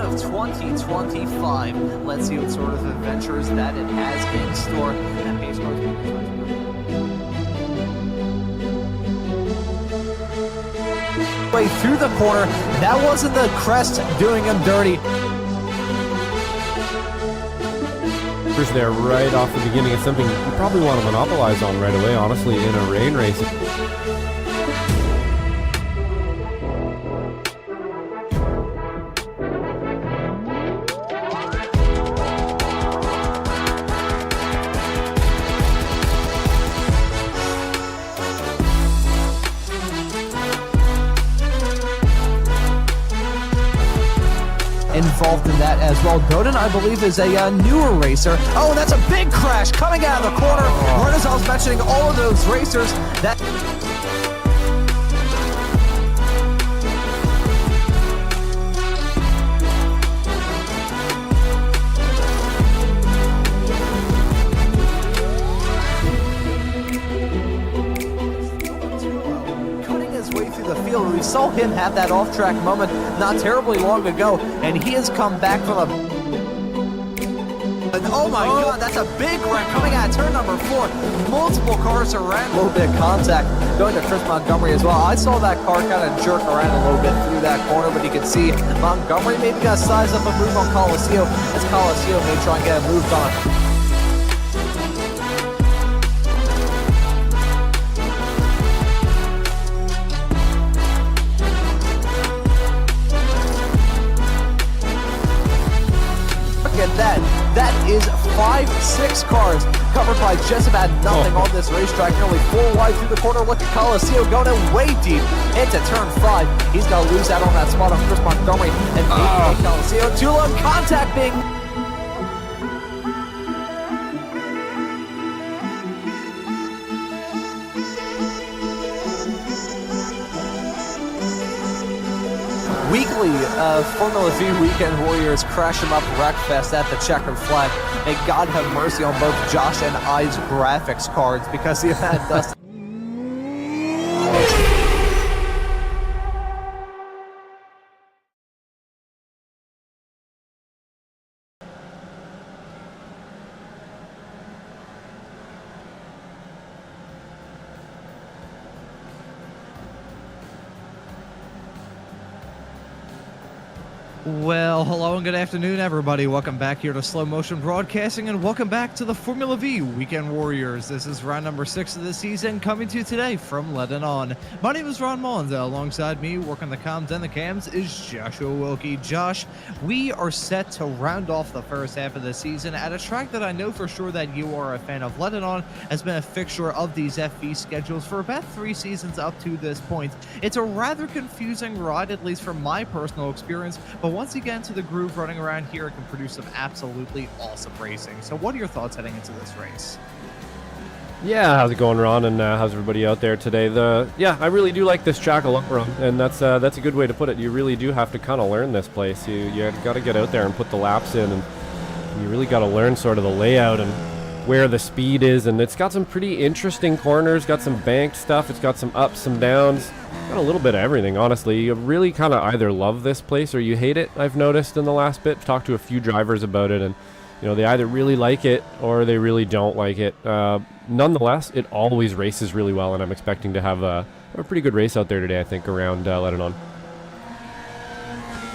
of 2025. Let's see what sort of adventures that it has in store. And pace cars way through the corner. That wasn't the crest doing him dirty. There right off the beginning is something you probably want to monopolize on right away, honestly, in a rain race. Involved in that as well. Godin, I believe, is a newer racer. Oh, that's a big crash coming out of the corner. Right as I was mentioning all of those racers that... We saw him have that off-track moment not terribly long ago, and he has come back from a... Oh my God, that's a big wreck coming out of turn number 4. Multiple cars around. A little bit of contact going to Chris Montgomery as well. I saw that car kind of jerk around a little bit through that corner, but you can see Montgomery maybe got to size up a move on Coliseo, as Coliseo may try and get a move on. That is 5-6 cars covered by just about nothing on this racetrack. Nearly 4 wide through the corner. Look at Coliseo going way deep into turn 5. He's going to lose out on that spot on Chris Montgomery and Coliseo. Too low contact being... Weekly Formula V Weekend Warriors crash 'em up wreckfest at the checkered flag. May God have mercy on both Josh and I's graphics cards because the event does. Well, hello and good afternoon, everybody. Welcome back here to Slow Motion Broadcasting, and welcome back to the Formula V Weekend Warriors. This is round number 6 of the season, coming to you today from Ledenon. My name is Maunz. Alongside me, working the comms and the cams, is Joshua Wilkie. Josh, we are set to round off the first half of the season at a track that I know for sure that you are a fan of. Ledenon has been a fixture of these FV schedules for about 3 seasons up to this point. It's a rather confusing ride, at least from my personal experience, but once you get into the groove running around here, it can produce some absolutely awesome racing. So what are your thoughts heading into this race? Yeah, how's it going, Ron, and how's everybody out there today? I really do like this track a lot, Ron, and that's a good way to put it. You really do have to kind of learn this place. You got to get out there and put the laps in, and you really got to learn sort of the layout and where the speed is, and it's got some pretty interesting corners, got some banked stuff, it's got some ups, some downs, got a little bit of everything, honestly. You really kind of either love this place or you hate it, I've noticed in the last bit. Talked to a few drivers about it, and they either really like it or they really don't like it. Nonetheless, it always races really well, and I'm expecting to have a pretty good race out there today, I think, around Ledenon.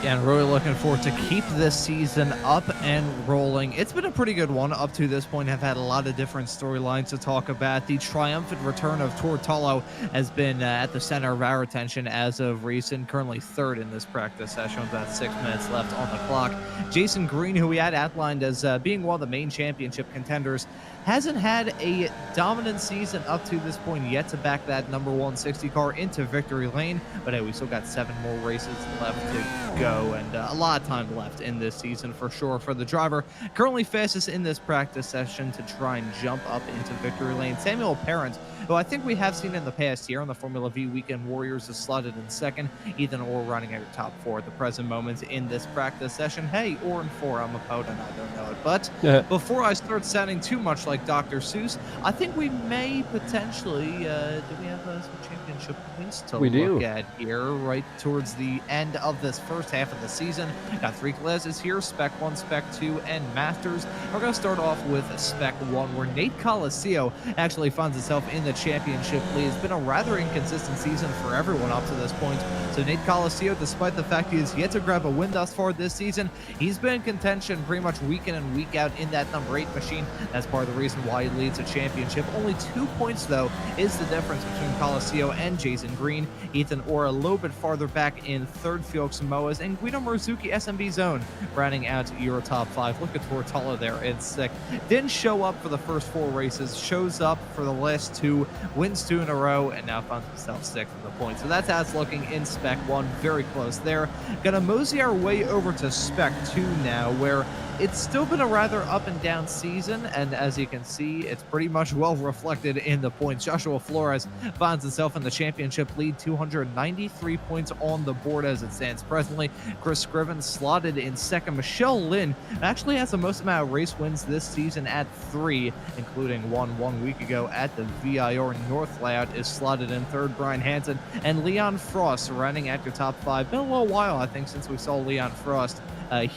Yeah, and really looking forward to keep this season up and rolling. It's been a pretty good one up to this point. Have had a lot of different storylines to talk about. The triumphant return of Tortolo has been at the center of our attention as of recent. Currently 3rd in this practice session with about 6 minutes left on the clock. Jason Green, who we had outlined as being one of the main championship contenders, hasn't had a dominant season up to this point yet to back that number 160 car into victory lane. But hey, we still got 7 more races left to go, and a lot of time left in this season for sure for the driver. Currently fastest in this practice session to try and jump up into victory lane, Samuel Parent, who I think we have seen in the past year on the Formula V Weekend Warriors, is slotted in 2nd. Ethan Orr running at top 4 at the present moment in this practice session. Hey, Orr in 4, I'm a podent, I don't know it. But before I start sounding too much like Dr. Seuss, I think we may potentially, do we have some championship points to look at here right towards the end of this first half? half of the season. Got 3 classes here, Spec 1, Spec 2, and Masters. We're going to start off with Spec 1, where Nate Coliseo actually finds himself in the championship lead. It's been a rather inconsistent season for everyone up to this point. So Nate Coliseo, despite the fact he has yet to grab a win thus far this season, he's been in contention pretty much week in and week out in that number 8 machine. That's part of the reason why he leads the championship. Only 2 points, though, is the difference between Coliseo and Jason Green. Ethan Orr a little bit farther back in third, Felix Moas, and Guido Marzuki SMB zone, rounding out Euro top 5. Look at Tortolo there in 6th. Didn't show up for the first 4 races, shows up for the last 2, wins 2 in a row, and now finds himself 6th in the point. So that's how it's looking in Spec 1, very close there. Gonna mosey our way over to Spec 2 now, where it's still been a rather up and down season, and as you can see, it's pretty much well reflected in the points. Joshua Flores finds himself in the championship lead, 293 points on the board as it stands presently. Chris Scriven slotted in second. Michelle Lynn actually has the most amount of race wins this season at 3, including one week ago at the VIR North layout, is slotted in third. Brian Hansen and Leon Frost rounding at your top 5. Been a little while, I think, since we saw Leon Frost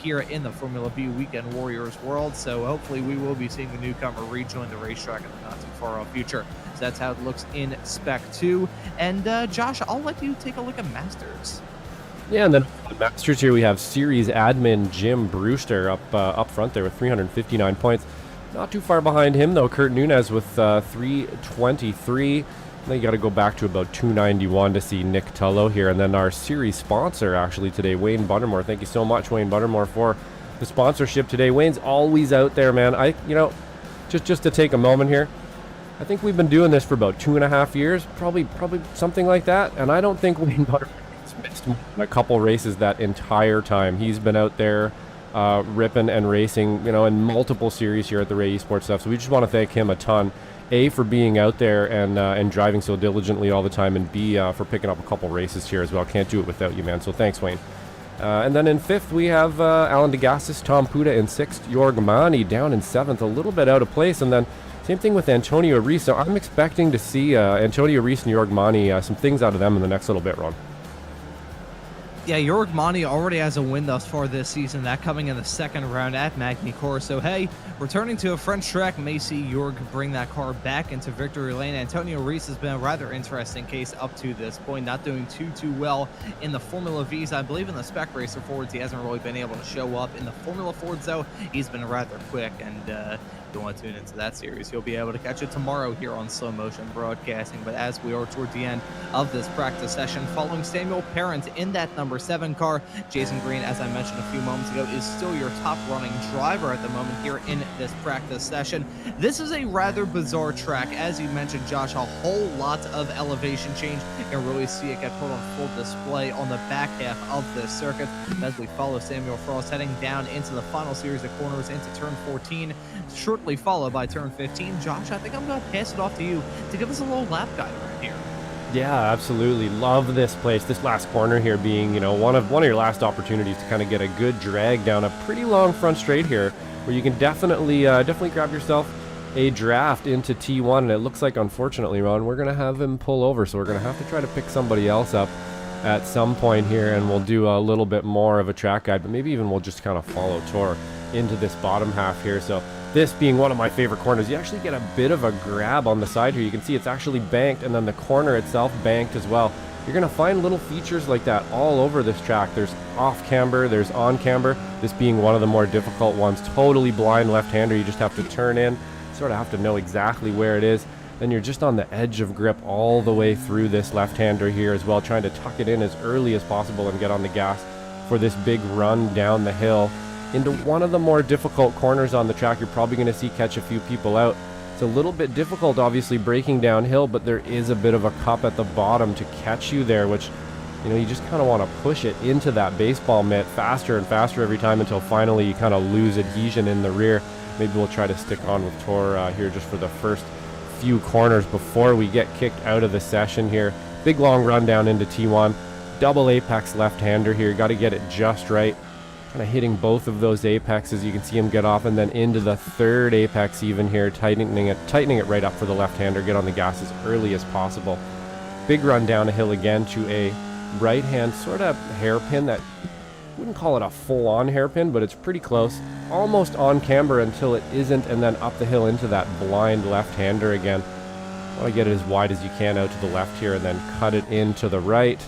here in the Formula B Weekend Warriors world, so hopefully we will be seeing the newcomer rejoin the racetrack in the not too far off future. So that's how it looks in Spec 2. And Josh, I'll let you take a look at Masters. Yeah, and then on Masters here we have series admin Jim Brewster up front there with 359 points. Not too far behind him though, Kurt Nunez with 323. Then you got to go back to about 291 to see Nick Tullo here. And then our series sponsor actually today, Wayne Buttermore. Thank you so much, Wayne Buttermore, for the sponsorship today. Wayne's always out there, man. Just to take a moment here, I think we've been doing this for about 2.5 years, probably something like that. And I don't think Wayne Buttermore has missed a couple races that entire time. He's been out there ripping and racing, in multiple series here at the Ray Esports stuff. So we just want to thank him a ton. A, for being out there and driving so diligently all the time, and B, for picking up a couple races here as well. Can't do it without you, man. So thanks, Wayne. And then in 5th, we have Alan DeGassis, Tom Puda in 6th, Jorg Mani down in 7th, a little bit out of place. And then same thing with Antonio Reese. So I'm expecting to see Antonio Reese and Jorg Mani, some things out of them in the next little bit, Ron. Yeah, Jorg Mani already has a win thus far this season, that coming in the second round at Magny Cours. So, hey, returning to a French track may see Jorg bring that car back into victory lane. Antonio Reese has been a rather interesting case up to this point, not doing too well in the Formula Vs. I believe in the Spec Racer Fords, he hasn't really been able to show up. In the Formula Fords, though, he's been rather quick, and if you want to tune into that series, you'll be able to catch it tomorrow here on Slow Motion Broadcasting. But as we are toward the end of this practice session, following Samuel Parent in that number 7 car, Jason Green, as I mentioned a few moments ago, is still your top running driver at the moment here in this practice session. This is a rather bizarre track. As you mentioned, Josh, a whole lot of elevation change. You can really see it get put on full display on the back half of this circuit as we follow Samuel Frost heading down into the final series of corners into turn 14, shortly followed by turn 15. Josh, I think I'm going to pass it off to you to give us a little lap guide right here. Yeah, absolutely. Love this place. This last corner here being, one of your last opportunities to kind of get a good drag down a pretty long front straight here, where you can definitely grab yourself a draft into T1. And it looks like, unfortunately, Ron, we're going to have him pull over. So we're going to have to try to pick somebody else up at some point here, and we'll do a little bit more of a track guide, but maybe even we'll just kind of follow Tor into this bottom half here. So this being one of my favorite corners, you actually get a bit of a grab on the side here. You can see it's actually banked, and then the corner itself banked as well. You're going to find little features like that all over this track. There's off camber, there's on camber, this being one of the more difficult ones. Totally blind left-hander, you just have to turn in, sort of have to know exactly where it is. Then you're just on the edge of grip all the way through this left-hander here as well, trying to tuck it in as early as possible and get on the gas for this big run down the hill into one of the more difficult corners on the track. You're probably going to see catch a few people out. It's a little bit difficult, obviously, breaking downhill, but there is a bit of a cup at the bottom to catch you there, which, you just kind of want to push it into that baseball mitt faster and faster every time until finally you kind of lose adhesion in the rear. Maybe we'll try to stick on with Tor here just for the first few corners before we get kicked out of the session here. Big long run down into T1. Double apex left-hander here. Got to get it just right. Kind of hitting both of those apexes. You can see him get off, and then into the third apex even here, tightening it right up for the left-hander. Get on the gas as early as possible. Big run down a hill again to a right-hand sort of hairpin that wouldn't call it a full-on hairpin, but it's pretty close. Almost on camber until it isn't, and then up the hill into that blind left-hander again. Want to get it as wide as you can out to the left here, and then cut it into the right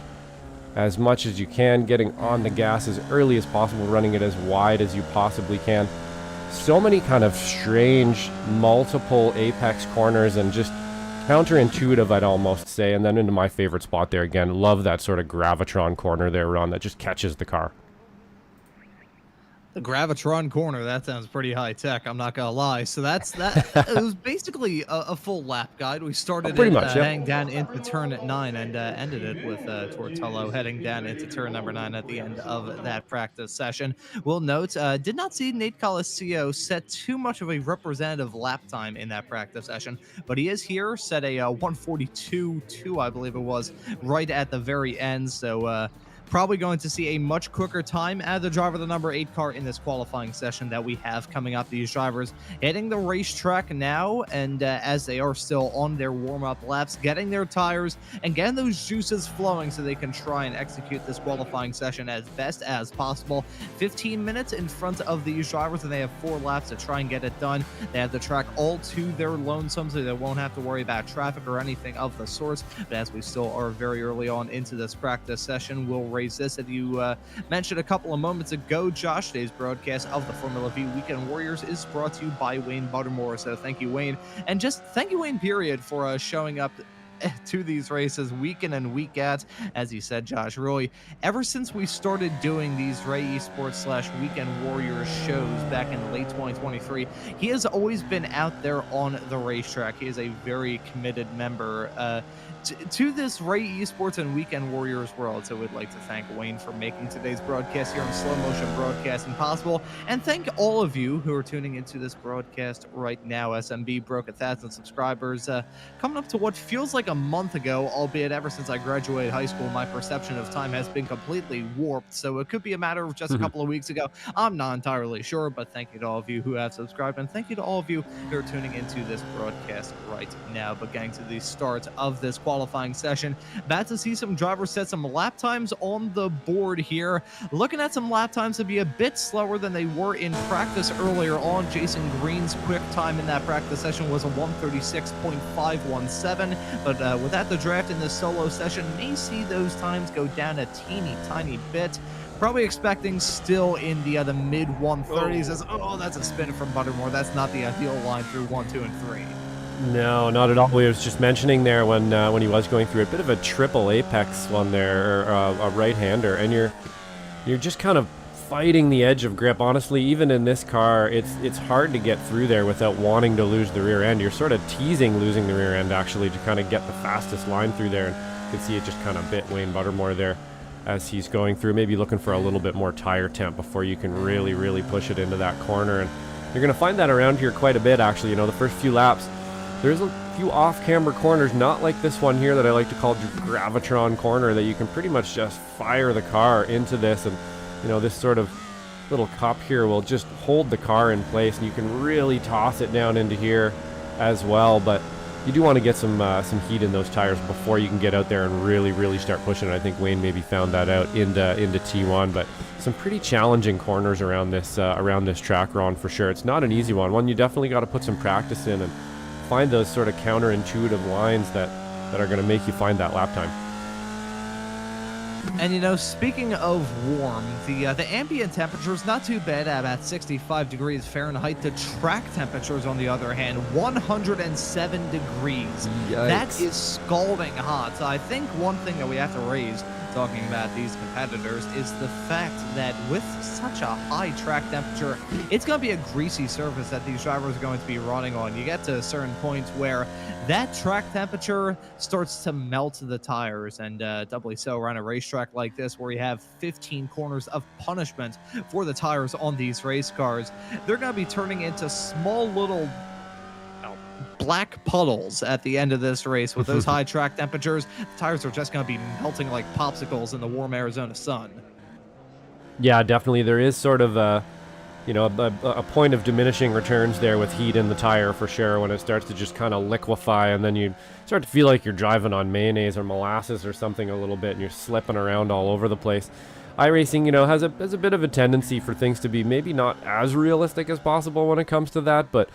as much as you can, getting on the gas as early as possible, running it as wide as you possibly can. So many kind of strange multiple apex corners and just counterintuitive, I'd almost say. And then into my favorite spot there again. Love that sort of gravitron corner there, Ron, that just catches the car. The Gravitron corner, that sounds pretty high tech, I'm not gonna lie. So that's that. It was basically a full lap guide. We started pretty much, yeah. heading down into turn 9 and ended it with Tortello heading down into turn number 9 at the end of that practice session. We'll note, did not see Nate Colicio set too much of a representative lap time in that practice session, but he is here, set a 1:42.2, I believe it was, right at the very end. So probably going to see a much quicker time out of the driver, the number 8 car in this qualifying session that we have coming up. These drivers hitting the racetrack now, and as they are still on their warm-up laps, getting their tires and getting those juices flowing so they can try and execute this qualifying session as best as possible. 15 minutes in front of these drivers, and they have 4 laps to try and get it done. They have the track all to their lonesome, so they won't have to worry about traffic or anything of the sort. But as we still are very early on into this practice session, we'll raise this. As you mentioned a couple of moments ago, Josh, today's broadcast of the Formula V Weekend Warriors is brought to you by Wayne Buttermore. So thank you, Wayne. And just thank you, Wayne, period, for showing up to these races week in and week out. As you said, Josh, really, ever since we started doing these Ray Esports / Weekend Warriors shows back in late 2023, he has always been out there on the racetrack. He is a very committed member to this Ray Esports and Weekend Warriors world. So we'd like to thank Wayne for making today's broadcast here on Slow Motion Broadcasting possible, and thank all of you who are tuning into this broadcast right now. SMB broke 1,000 subscribers coming up to what feels like a month ago, albeit ever since I graduated high school, my perception of time has been completely warped. So it could be a matter of just a couple of weeks ago. I'm not entirely sure, but thank you to all of you who have subscribed, and thank you to all of you who are tuning into this broadcast right now. But getting to the start of this qualifying session, about to see some drivers set some lap times on the board here. Looking at some lap times to be a bit slower than they were in practice earlier on. Jason Green's quick time in that practice session was a 1:36.517, but without the draft in this solo session, may see those times go down a teeny tiny bit. Probably expecting still in the mid 130s. As that's a spin from Buttermore. That's not the ideal line through 1, 2, and 3. No, not at all. We was just mentioning there when he was going through a bit of a triple apex one there, or a right-hander, and you're just kind of fighting the edge of grip. Honestly, even in this car, it's hard to get through there without wanting to lose the rear end. You're sort of teasing losing the rear end actually to kind of get the fastest line through there, and you can see it just kind of bit Wayne Buttermore there as he's going through, maybe looking for a little bit more tire temp before you can really push it into that corner. And you're going to find that around here quite a bit actually. You know, the first few laps, there's a few off-camber corners, not like this one here that I like to call Gravitron corner, that you can pretty much just fire the car into this, and you know, this sort of little cup here will just hold the car in place, and you can really toss it down into here as well. But you do want to get some heat in those tires before you can get out there and really start pushing it. I think Wayne maybe found that out into T1, but some pretty challenging corners around this track, Ron, for sure. It's not an easy one you definitely got to put some practice in and find those sort of counterintuitive lines that are going to make you find that lap time. And, you know, speaking of warm, the ambient temperature is not too bad at about 65 degrees Fahrenheit. The track temperatures, on the other hand, 107 degrees. Yikes. That is scalding hot. So I think one thing that we have to raise, talking about these competitors, is the fact that with such a high track temperature, it's going to be a greasy surface that these drivers are going to be running on. You get to a certain point where that track temperature starts to melt the tires, and doubly so around a racetrack like this where you have 15 corners of punishment for the tires on these race cars. They're going to be turning into small little black puddles at the end of this race with those high track temperatures. The tires are just going to be melting like popsicles in the warm Arizona sun. Yeah, definitely. There is sort of a point of diminishing returns there with heat in the tire for sure, when it starts to just kind of liquefy, and then you start to feel like you're driving on mayonnaise or molasses or something a little bit, and you're slipping around all over the place. iRacing, you know, has a bit of a tendency for things to be maybe not as realistic as possible when it comes to that, but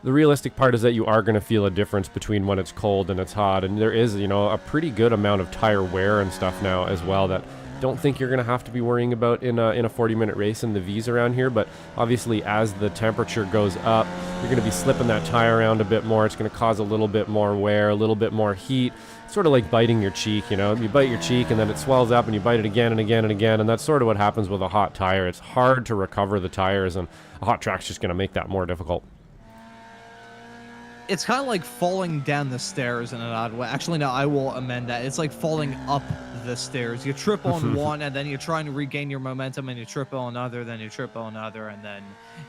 the realistic part is that you are going to feel a difference between when it's cold and it's hot, and there is, you know, a pretty good amount of tire wear and stuff now as well that don't think you're going to have to be worrying about in a 40-minute race in the V's around here. But obviously as the temperature goes up, you're going to be slipping that tire around a bit more. It's going to cause a little bit more wear, a little bit more heat. It's sort of like biting your cheek, you know. You bite your cheek and then it swells up and you bite it again and again and again, and that's sort of what happens with a hot tire. It's hard to recover the tires, and a hot track's just going to make that more difficult. It's kind of like falling down the stairs in an odd way. Actually, no, I will amend that. It's like falling up the stairs. You trip on one, and then you're trying to regain your momentum, and you trip on another, then you trip on another, and then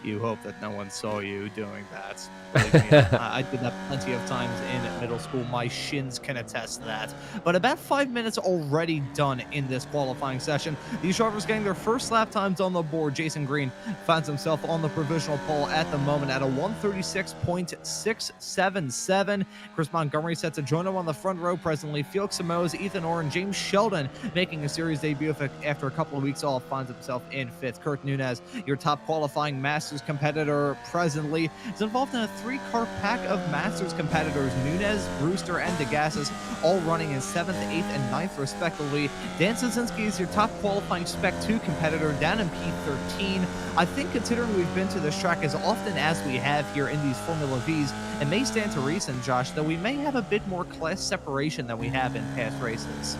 you hope that no one saw you doing that. Believe me, I did that plenty of times in middle school. My shins can attest to that. But about 5 minutes already done in this qualifying session. These drivers getting their first lap times on the board. Jason Green finds himself on the provisional pole at the moment at a 136.677. Chris Montgomery set to join him on the front row presently. Felix Samoas, Ethan Orr, and James Sheldon making a series debut after a couple of weeks off finds himself in 5th. Kurt Nunez, your top qualifying Masters competitor presently, is involved in a 3-car pack of Masters competitors. Nunez, Brewster, and DeGassis all running in 7th, 8th, and 9th respectively. Dan Sosinski is your top qualifying Spec 2 competitor down in P13. I think considering we've been to this track as often as we have here in these Formula Vs, it may stand to reason, Josh, that we may have a bit more class separation than we have in past races.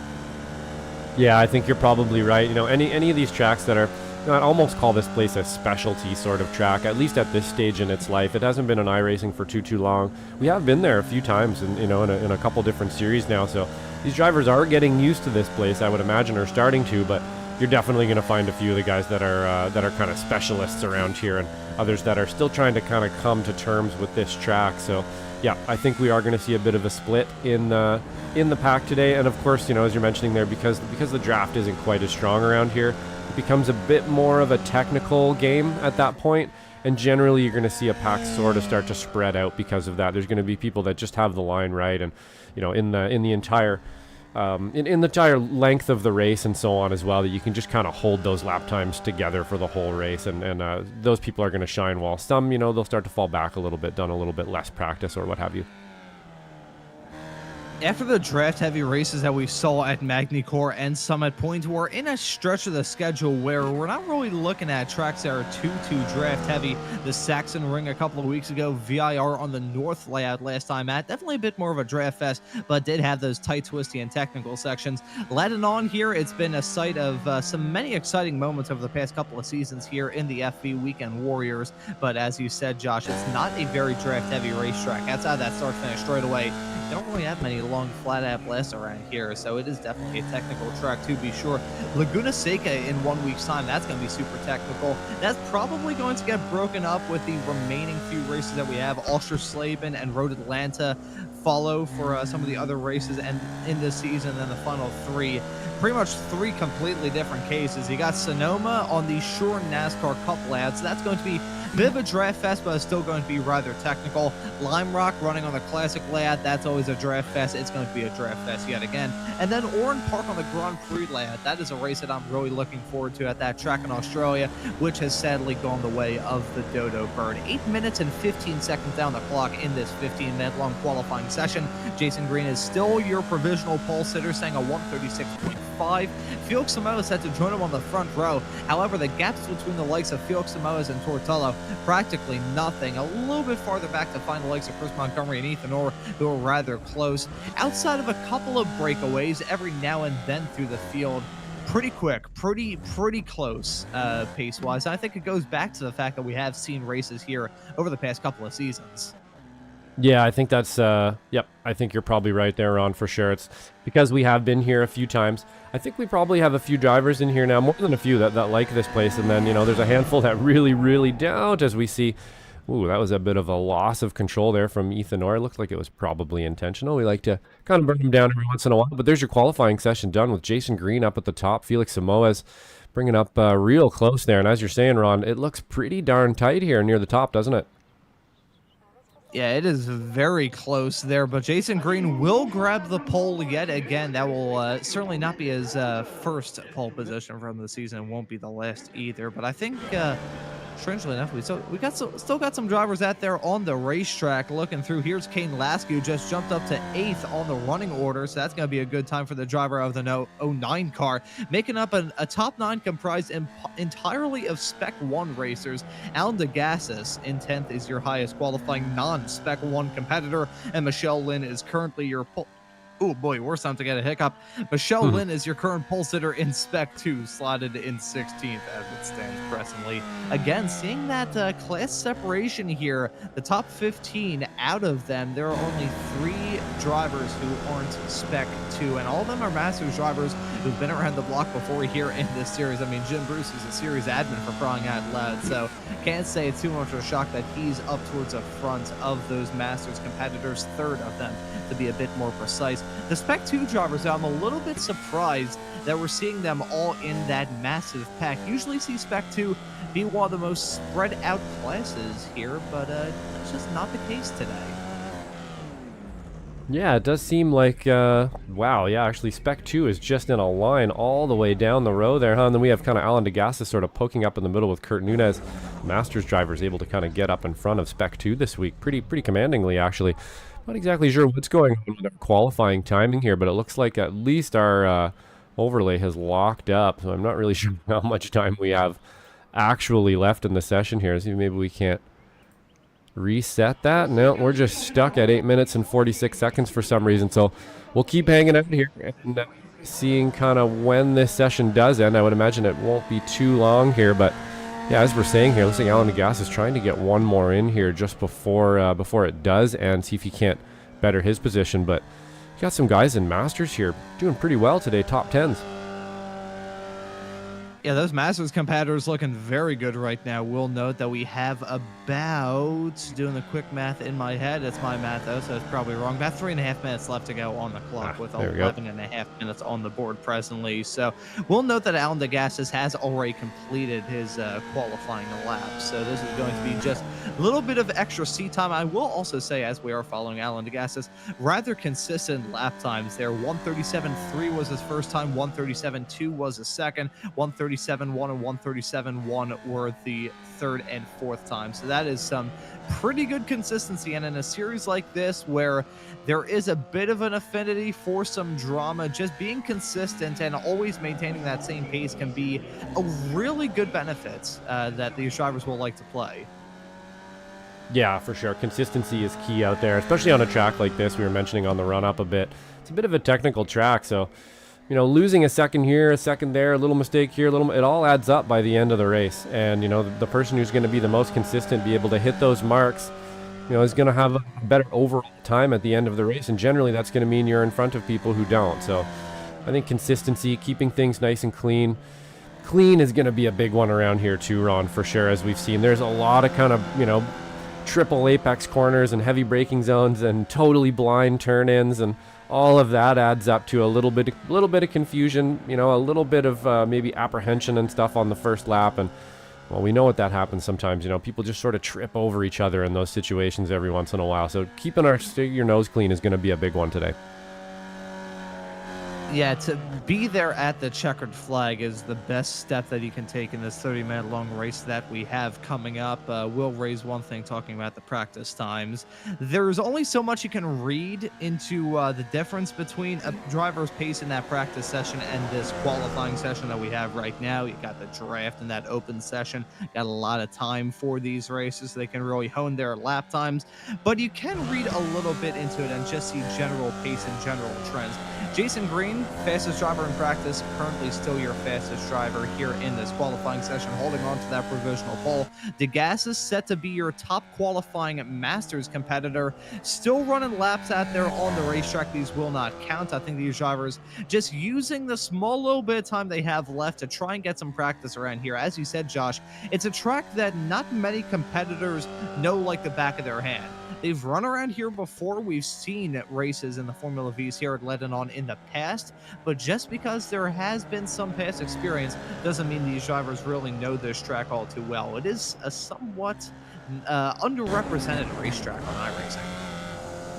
Yeah, I think you're probably right. You know, any of these tracks that are, you know, I'd almost call this place a specialty sort of track, at least at this stage in its life. It hasn't been an iRacing for too long. We have been there a few times, and you know, in a couple different series now. So these drivers are getting used to this place, I would imagine, or starting to. But you're definitely going to find a few of the guys that are kind of specialists around here, and others that are still trying to kind of come to terms with this track. So yeah, I think we are going to see a bit of a split in the pack today. And of course, you know, as you're mentioning there, because the draft isn't quite as strong around here, it becomes a bit more of a technical game at that point. And generally, you're going to see a pack sort of start to spread out because of that. There's going to be people that just have the line right, and you know, in the entire length of the race and so on as well, that you can just kind of hold those lap times together for the whole race, and those people are going to shine, while some, you know, they'll start to fall back a little bit, done a little bit less practice or what have you. After the draft-heavy races that we saw at Magny-Cours and Summit Point, we're in a stretch of the schedule where we're not really looking at tracks that are too draft-heavy. The Saxon Ring a couple of weeks ago, VIR on the North layout last time at, definitely a bit more of a draft fest, but did have those tight, twisty, and technical sections. Ledenon here, it's been a site of many exciting moments over the past couple of seasons here in the FV Weekend Warriors, but as you said, Josh, it's not a very draft-heavy racetrack. Outside that start-finish straightaway, don't really have many long flat-out blasts around here, so it is definitely a technical track to be sure. Laguna Seca in 1 week's time, that's going to be super technical. That's probably going to get broken up with the remaining few races that we have. Ostersleben and Road Atlanta follow for some of the other races and in this season, and the final 3. Pretty much 3 completely different cases. You got Sonoma on the Shore NASCAR Cup layout, so that's going to be a bit of a draft fest, but it's still going to be rather technical. Lime Rock running on the Classic layout, that's always a draft fest. It's going to be a draft fest yet again. And then Oran Park on the Grand Prix layout, that is a race that I'm really looking forward to at that track in Australia, which has sadly gone the way of the Dodo Bird. 8 minutes and 15 seconds down the clock in this 15-minute long qualifying session. Jason Green is still your provisional pole sitter, saying a 136.5. Felix Samoa set to join him on the front row. However, the gaps between the likes of Felix Samoa and Tortello, practically nothing. A little bit farther back to find the likes of Chris Montgomery and Ethan Orr, who are rather close. Outside of a couple of breakaways every now and then through the field, pretty quick, pretty close pace-wise. I think it goes back to the fact that we have seen races here over the past couple of seasons. Yeah, I think that's, yep, I think you're probably right there, Ron, for sure. It's because we have been here a few times. I think we probably have a few drivers in here now, more than a few that like this place. And then, you know, there's a handful that really don't, as we see. Ooh, that was a bit of a loss of control there from Ethan Orr. It looked like it was probably intentional. We like to kind of burn him down every once in a while. But there's your qualifying session done with Jason Green up at the top. Felix Samoas bringing up real close there. And as you're saying, Ron, it looks pretty darn tight here near the top, doesn't it? Yeah, it is very close there, but Jason Green will grab the pole yet again. That will certainly not be his first pole position from the season. It won't be the last either. But I think, strangely enough, still got some drivers out there on the racetrack looking through. Here's Kane Lasky, who just jumped up to 8th on the running order, so that's going to be a good time for the driver of the 09 car, making up a top 9 comprised entirely of Spec 1 racers. Alan DeGassis in 10th is your highest qualifying non-Spec 1 competitor, and Michelle Lynn is currently your oh boy, worse time to get a hiccup. Michelle Lynn is your current pole sitter in Spec 2, slotted in 16th as it stands presently. Again, seeing that class separation here, the top 15 out of them, there are only 3 drivers who aren't Spec 2, and all of them are Masters drivers who've been around the block before here in this series. I mean, Jim Bruce is a series admin for crying out loud, so can't say it's too much of a shock that he's up towards the front of those Masters competitors, 3rd of them to be a bit more precise. The Spec 2 drivers, I'm a little bit surprised that we're seeing them all in that massive pack. Usually see Spec 2 be one of the most spread out classes here, but it's just not the case today. Yeah, it does seem like, wow, yeah, actually Spec 2 is just in a line all the way down the row there, huh? And then we have kind of Alan DeGassis sort of poking up in the middle with Kurt Nunez. Masters drivers able to kind of get up in front of Spec 2 this week, pretty commandingly, actually. Not exactly sure what's going on with our qualifying timing here, but it looks like at least our overlay has locked up, so I'm not really sure how much time we have actually left in the session here. See, maybe we can't reset that. No, we're just stuck at 8 minutes and 46 seconds for some reason, so we'll keep hanging out here and seeing kind of when this session does end. I would imagine it won't be too long here, but yeah, as we're saying here, looks like Alan DeGassis is trying to get one more in here just before it does, and see if he can't better his position. But got some guys in Masters here doing pretty well today, top 10s. Yeah, those Masters competitors looking very good right now. We'll note that we have about, doing the quick math in my head, it's my math though, so it's probably wrong, about 3.5 minutes left to go on the clock with 11.5 minutes on the board presently. So we'll note that Alan DeGassis has already completed his qualifying lap. So this is going to be just a little bit of extra seat time. I will also say, as we are following Alan DeGassis, rather consistent lap times there. 137.3 was his first time, 137.2 was his second, 137.1 and 137.1 were the 3rd and 4th time. So that is some pretty good consistency. And in a series like this, where there is a bit of an affinity for some drama, just being consistent and always maintaining that same pace can be a really good benefit that these drivers will like to play. Yeah, for sure. Consistency is key out there, especially on a track like this. We were mentioning on the run-up a bit. It's a bit of a technical track, so you know, losing a second here, a second there, a little mistake here, it all adds up by the end of the race. And, you know, the person who's going to be the most consistent, be able to hit those marks, you know, is going to have a better overall time at the end of the race. And generally that's going to mean you're in front of people who don't. So I think consistency, keeping things nice and clean. Clean is going to be a big one around here too, Ron, for sure, as we've seen. There's a lot of kind of, you know, triple apex corners and heavy braking zones and totally blind turn-ins, and all of that adds up to a little bit of confusion, you know, a little bit of maybe apprehension and stuff on the first lap. And well, we know what that happens sometimes. You know, people just sort of trip over each other in those situations every once in a while. So keeping your nose clean is going to be a big one today. Yeah, to be there at the checkered flag is the best step that you can take in this 30-minute long race that we have coming up. We'll raise one thing talking about the practice times. There's only so much you can read into the difference between a driver's pace in that practice session and this qualifying session that we have right now. You got the draft and that open session. Got a lot of time for these races, so they can really hone their lap times. But you can read a little bit into it and just see general pace and general trends. Jason Green, fastest driver in practice, currently still your fastest driver here in this qualifying session, holding on to that provisional pole. DeGassis set to be your top qualifying Masters competitor, still running laps out there on the racetrack. These will not count. I think these drivers just using the small little bit of time they have left to try and get some practice around here. As you said, Josh, it's a track that not many competitors know like the back of their hand. They've run around here before. We've seen races in the Formula Vs here at Ledenon in the past, past, but just because there has been some past experience doesn't mean these drivers really know this track all too well. It is a somewhat underrepresented racetrack on iRacing.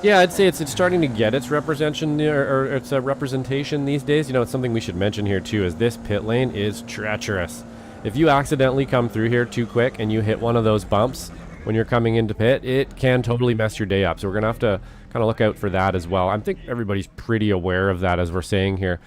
Yeah, I'd say it's starting to get its representation or its representation these days. You know, it's something we should mention here too, is this pit lane is treacherous. If you accidentally come through here too quick and you hit one of those bumps when you're coming into pit, it can totally mess your day up. So we're gonna have to kind of look out for that as well. I think everybody's pretty aware of that, as we're saying here.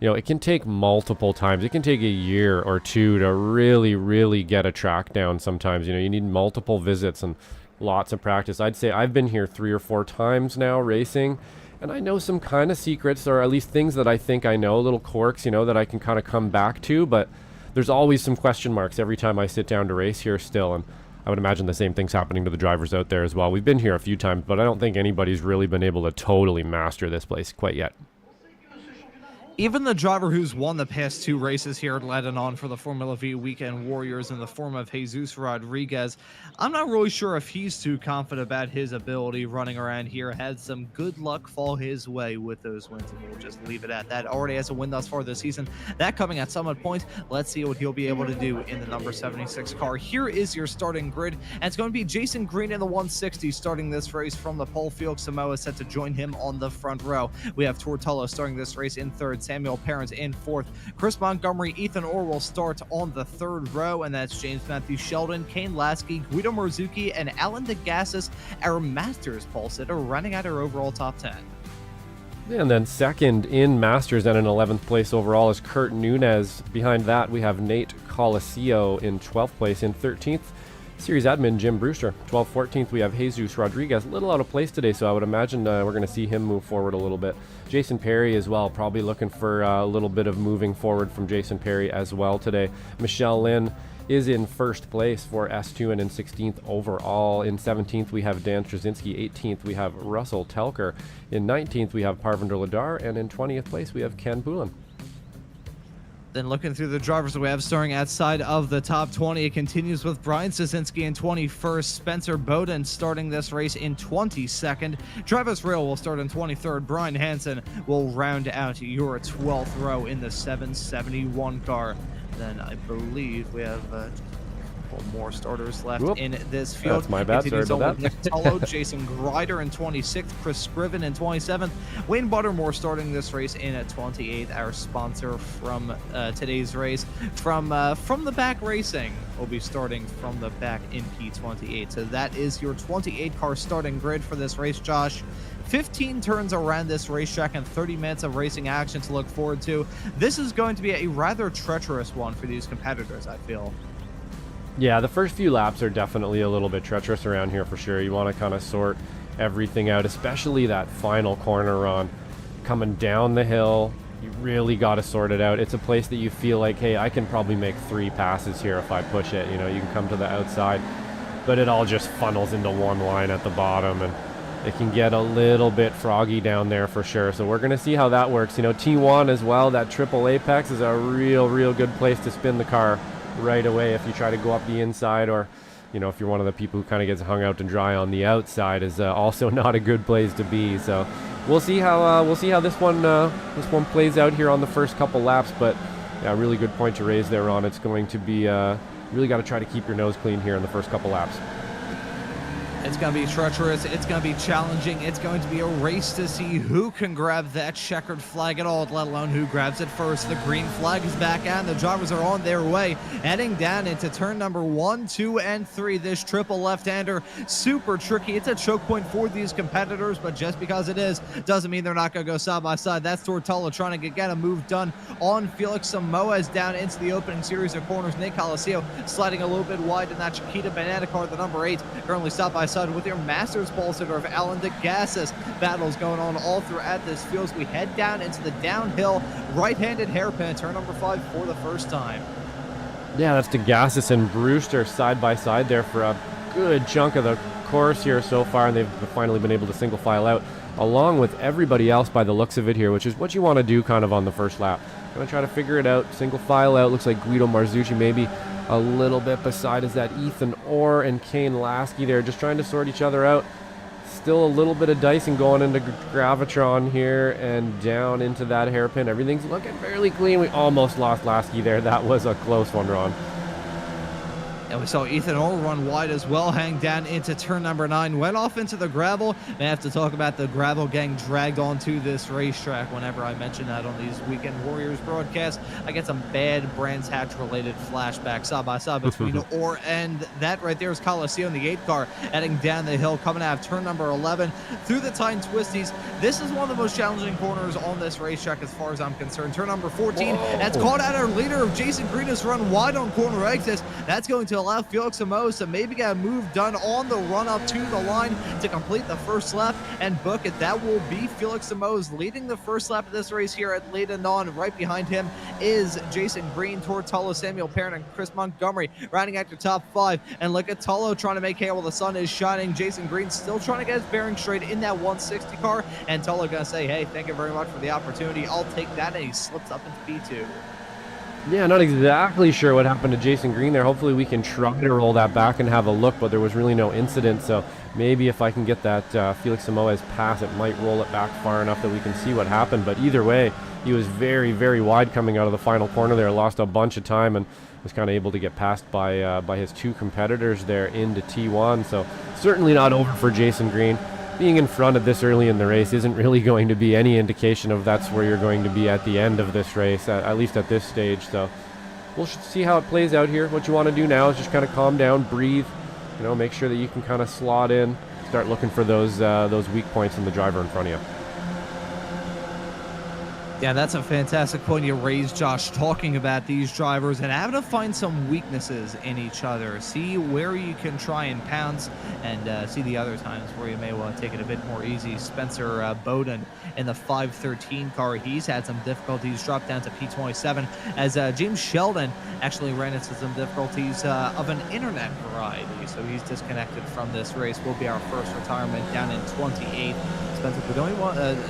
You know, it can take multiple times. It can take a year or two to really get a track down sometimes. You know, you need multiple visits and lots of practice. I'd say I've been here 3 or 4 times now racing, and I know some kind of secrets, or at least things that I think I know, little quirks, you know, that I can kind of come back to, but there's always some question marks every time I sit down to race here still, and I would imagine the same thing's happening to the drivers out there as well. We've been here a few times, but I don't think anybody's really been able to totally master this place quite yet. Even the driver who's won the past 2 races here at Ledenon for the Formula V Weekend Warriors in the form of Jesus Rodriguez, I'm not really sure if he's too confident about his ability running around here. Had some good luck fall his way with those wins, and we'll just leave it at that. Already has a win thus far this season, that coming at Summit Point. Let's see what he'll be able to do in the number 76 car. Here is your starting grid, and it's going to be Jason Green in the 160 starting this race from the pole. Felix Samoa set to join him on the front row. We have Tortello starting this race in 3rd, Samuel Parents in 4th, Chris Montgomery, Ethan Orr will start on the 3rd row, and that's James Matthew Sheldon, Kane Lasky, Guido Marzuki, and Alan DeGassis, our Masters pole sitter, running at our overall top 10. And then 2nd in Masters and in 11th place overall is Kurt Nunez. Behind that, we have Nate Coliseo in 12th place. In 13th, Series admin Jim Brewster. 12th, 14th, we have Jesus Rodriguez. A little out of place today, so I would imagine we're going to see him move forward a little bit. Jason Perry as well, probably looking for a little bit of moving forward from Jason Perry as well today. Michelle Lynn is in 1st place for S2 and in 16th overall. In 17th, we have Dan Trzynski. 18th, we have Russell Telker. In 19th, we have Parvinder Ladar. And in 20th place, we have Ken Poulin. Then looking through the drivers that we have starting outside of the top 20, it continues with Brian Szynski in 21st, Spencer Bowden starting this race in 22nd, Travis Rail will start in 23rd, Brian Hansen will round out your 12th row in the 771 car. Then I believe we have more starters left in this field. That's my bad. Sorry about that. Nick Tullo, Jason Grider in 26th, Chris Scriven in 27th, Wayne Buttermore starting this race in at 28th. Our sponsor from today's race, from the back racing, will be starting from the back in P28. So that is your 28 car starting grid for this race, Josh. 15 turns around this racetrack and 30 minutes of racing action to look forward to. This is going to be a rather treacherous one for these competitors, I feel. Yeah, the first few laps are definitely a little bit treacherous around here for sure. You want to kind of sort everything out, especially that final corner run coming down the hill. You really got to sort it out. It's a place that you feel like, hey, I can probably make 3 passes here if I push it. You know, you can come to the outside, but it all just funnels into one line at the bottom, and it can get a little bit froggy down there for sure. So we're going to see how that works. You know, T1 as well, that triple apex is a real good place to spin the car right away if you try to go up the inside, or you know, if you're one of the people who kind of gets hung out to dry on the outside, is also not a good place to be. So we'll see how this one plays out here on the first couple laps. But yeah, really good point to raise there, Ron. It's going to be really got to try to keep your nose clean here in the first couple laps. It's going to be treacherous. It's going to be challenging. It's going to be a race to see who can grab that checkered flag at all, let alone who grabs it first. The green flag is back on. The drivers are on their way, heading down into turn number 1, 2, and 3. This triple left-hander, super tricky. It's a choke point for these competitors, but just because it is, doesn't mean they're not going to go side by side. That's Tortello trying to get a move done on Felix Samoa down into the opening series of corners. Nick Coliseo sliding a little bit wide in that Chiquita Banana car, the number 8, currently side by side with your Masters pole sitter of Alan DeGassis. Battles going on all throughout this field as we head down into the downhill right-handed hairpin, turn number 5 for the first time. Yeah, that's DeGassis and Brewster side by side there for a good chunk of the course here so far, and they've finally been able to single file out along with everybody else by the looks of it here, which is what you want to do kind of on the first lap. Gonna try to figure it out, single file out. Looks like Guido Marzucci maybe a little bit beside is that Ethan Orr and Kane Lasky there, just trying to sort each other out. Still a little bit of dicing going into Gravitron here and down into that hairpin. Everything's looking fairly clean. We almost lost Lasky there. That was a close one, Ron. And we saw Ethan Orr run wide as well, hang down into turn number 9, went off into the gravel. May have to talk about the gravel getting dragged onto this racetrack. Whenever I mention that on these Weekend Warriors broadcasts, I get some bad Brands Hatch related flashbacks side by side between Orr and that right there is Coliseum, the 8 car, heading down the hill, coming out of turn number 11 through the tight twisties. This is one of the most challenging corners on this racetrack as far as I'm concerned. Turn number 14, that's caught out our leader of Jason Green has run wide on corner exits. That's going to allow Felix Amos to maybe get a move done on the run up to the line to complete the first lap and book it. That will be Felix Amos leading the first lap of this race here at Ledenon. Right behind him is Jason Green, Tortolo, Samuel Parent, and Chris Montgomery rounding out your top 5. And look at Tolo trying to make hay while the sun is shining. Jason Green still trying to get his bearing straight in that 160 car, and Tolo gonna say, hey, thank you very much for the opportunity, I'll take that, and he slips up into P2. Yeah, not exactly sure what happened to Jason Green there. Hopefully we can try to roll that back and have a look, but there was really no incident. So maybe if I can get that Felix Samoa's pass, it might roll it back far enough that we can see what happened. But either way, he was very, very wide coming out of the final corner there. Lost a bunch of time and was kind of able to get passed by his 2 competitors there into T1. So certainly not over for Jason Green. Being in front of this early in the race isn't really going to be any indication of that's where you're going to be at the end of this race, at least at this stage. So we'll see how it plays out here. What you want to do now is just kind of calm down, breathe, make sure that you can kind of slot in, start looking for those weak points in the driver in front of you. Yeah, that's a fantastic point you raised, Josh, talking about these drivers and having to find some weaknesses in each other. See where you can try and pounce and see the other times where you may want to take it a bit more easy. Spencer Bowden in the 513 car, he's had some difficulties, dropped down to P27 as James Sheldon actually ran into some difficulties of an internet variety. So he's disconnected from this race. Will be our first retirement down in 28.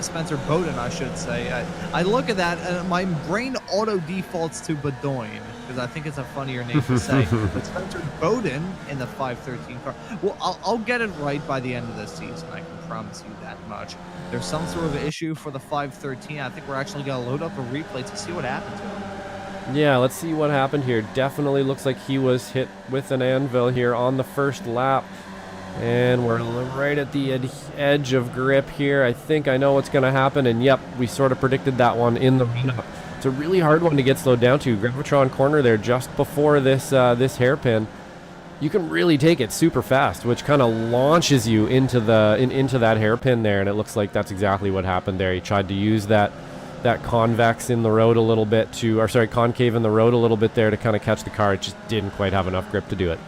Spencer Bowden, I should say. I look at that and my brain auto defaults to Bedoin because I think it's a funnier name to say. But Spencer Bowden in the 513 car. Well, I'll get it right by the end of this season. I can promise you that much. There's some sort of issue for the 513. I think we're actually going to load up a replay to see what happened to him. Yeah, let's see what happened here. Definitely looks like he was hit with an anvil here on the first lap. And we're right at the edge of grip here. I think I know what's going to happen. And yep, we sort of predicted that one in the run-up. It's a really hard one to get slowed down to. Gravitron corner there just before this hairpin. You can really take it super fast, which kind of launches you into that hairpin there. And it looks like that's exactly what happened there. He tried to use that convex in the road a little bit concave in the road a little bit there to kind of catch the car. It just didn't quite have enough grip to do it.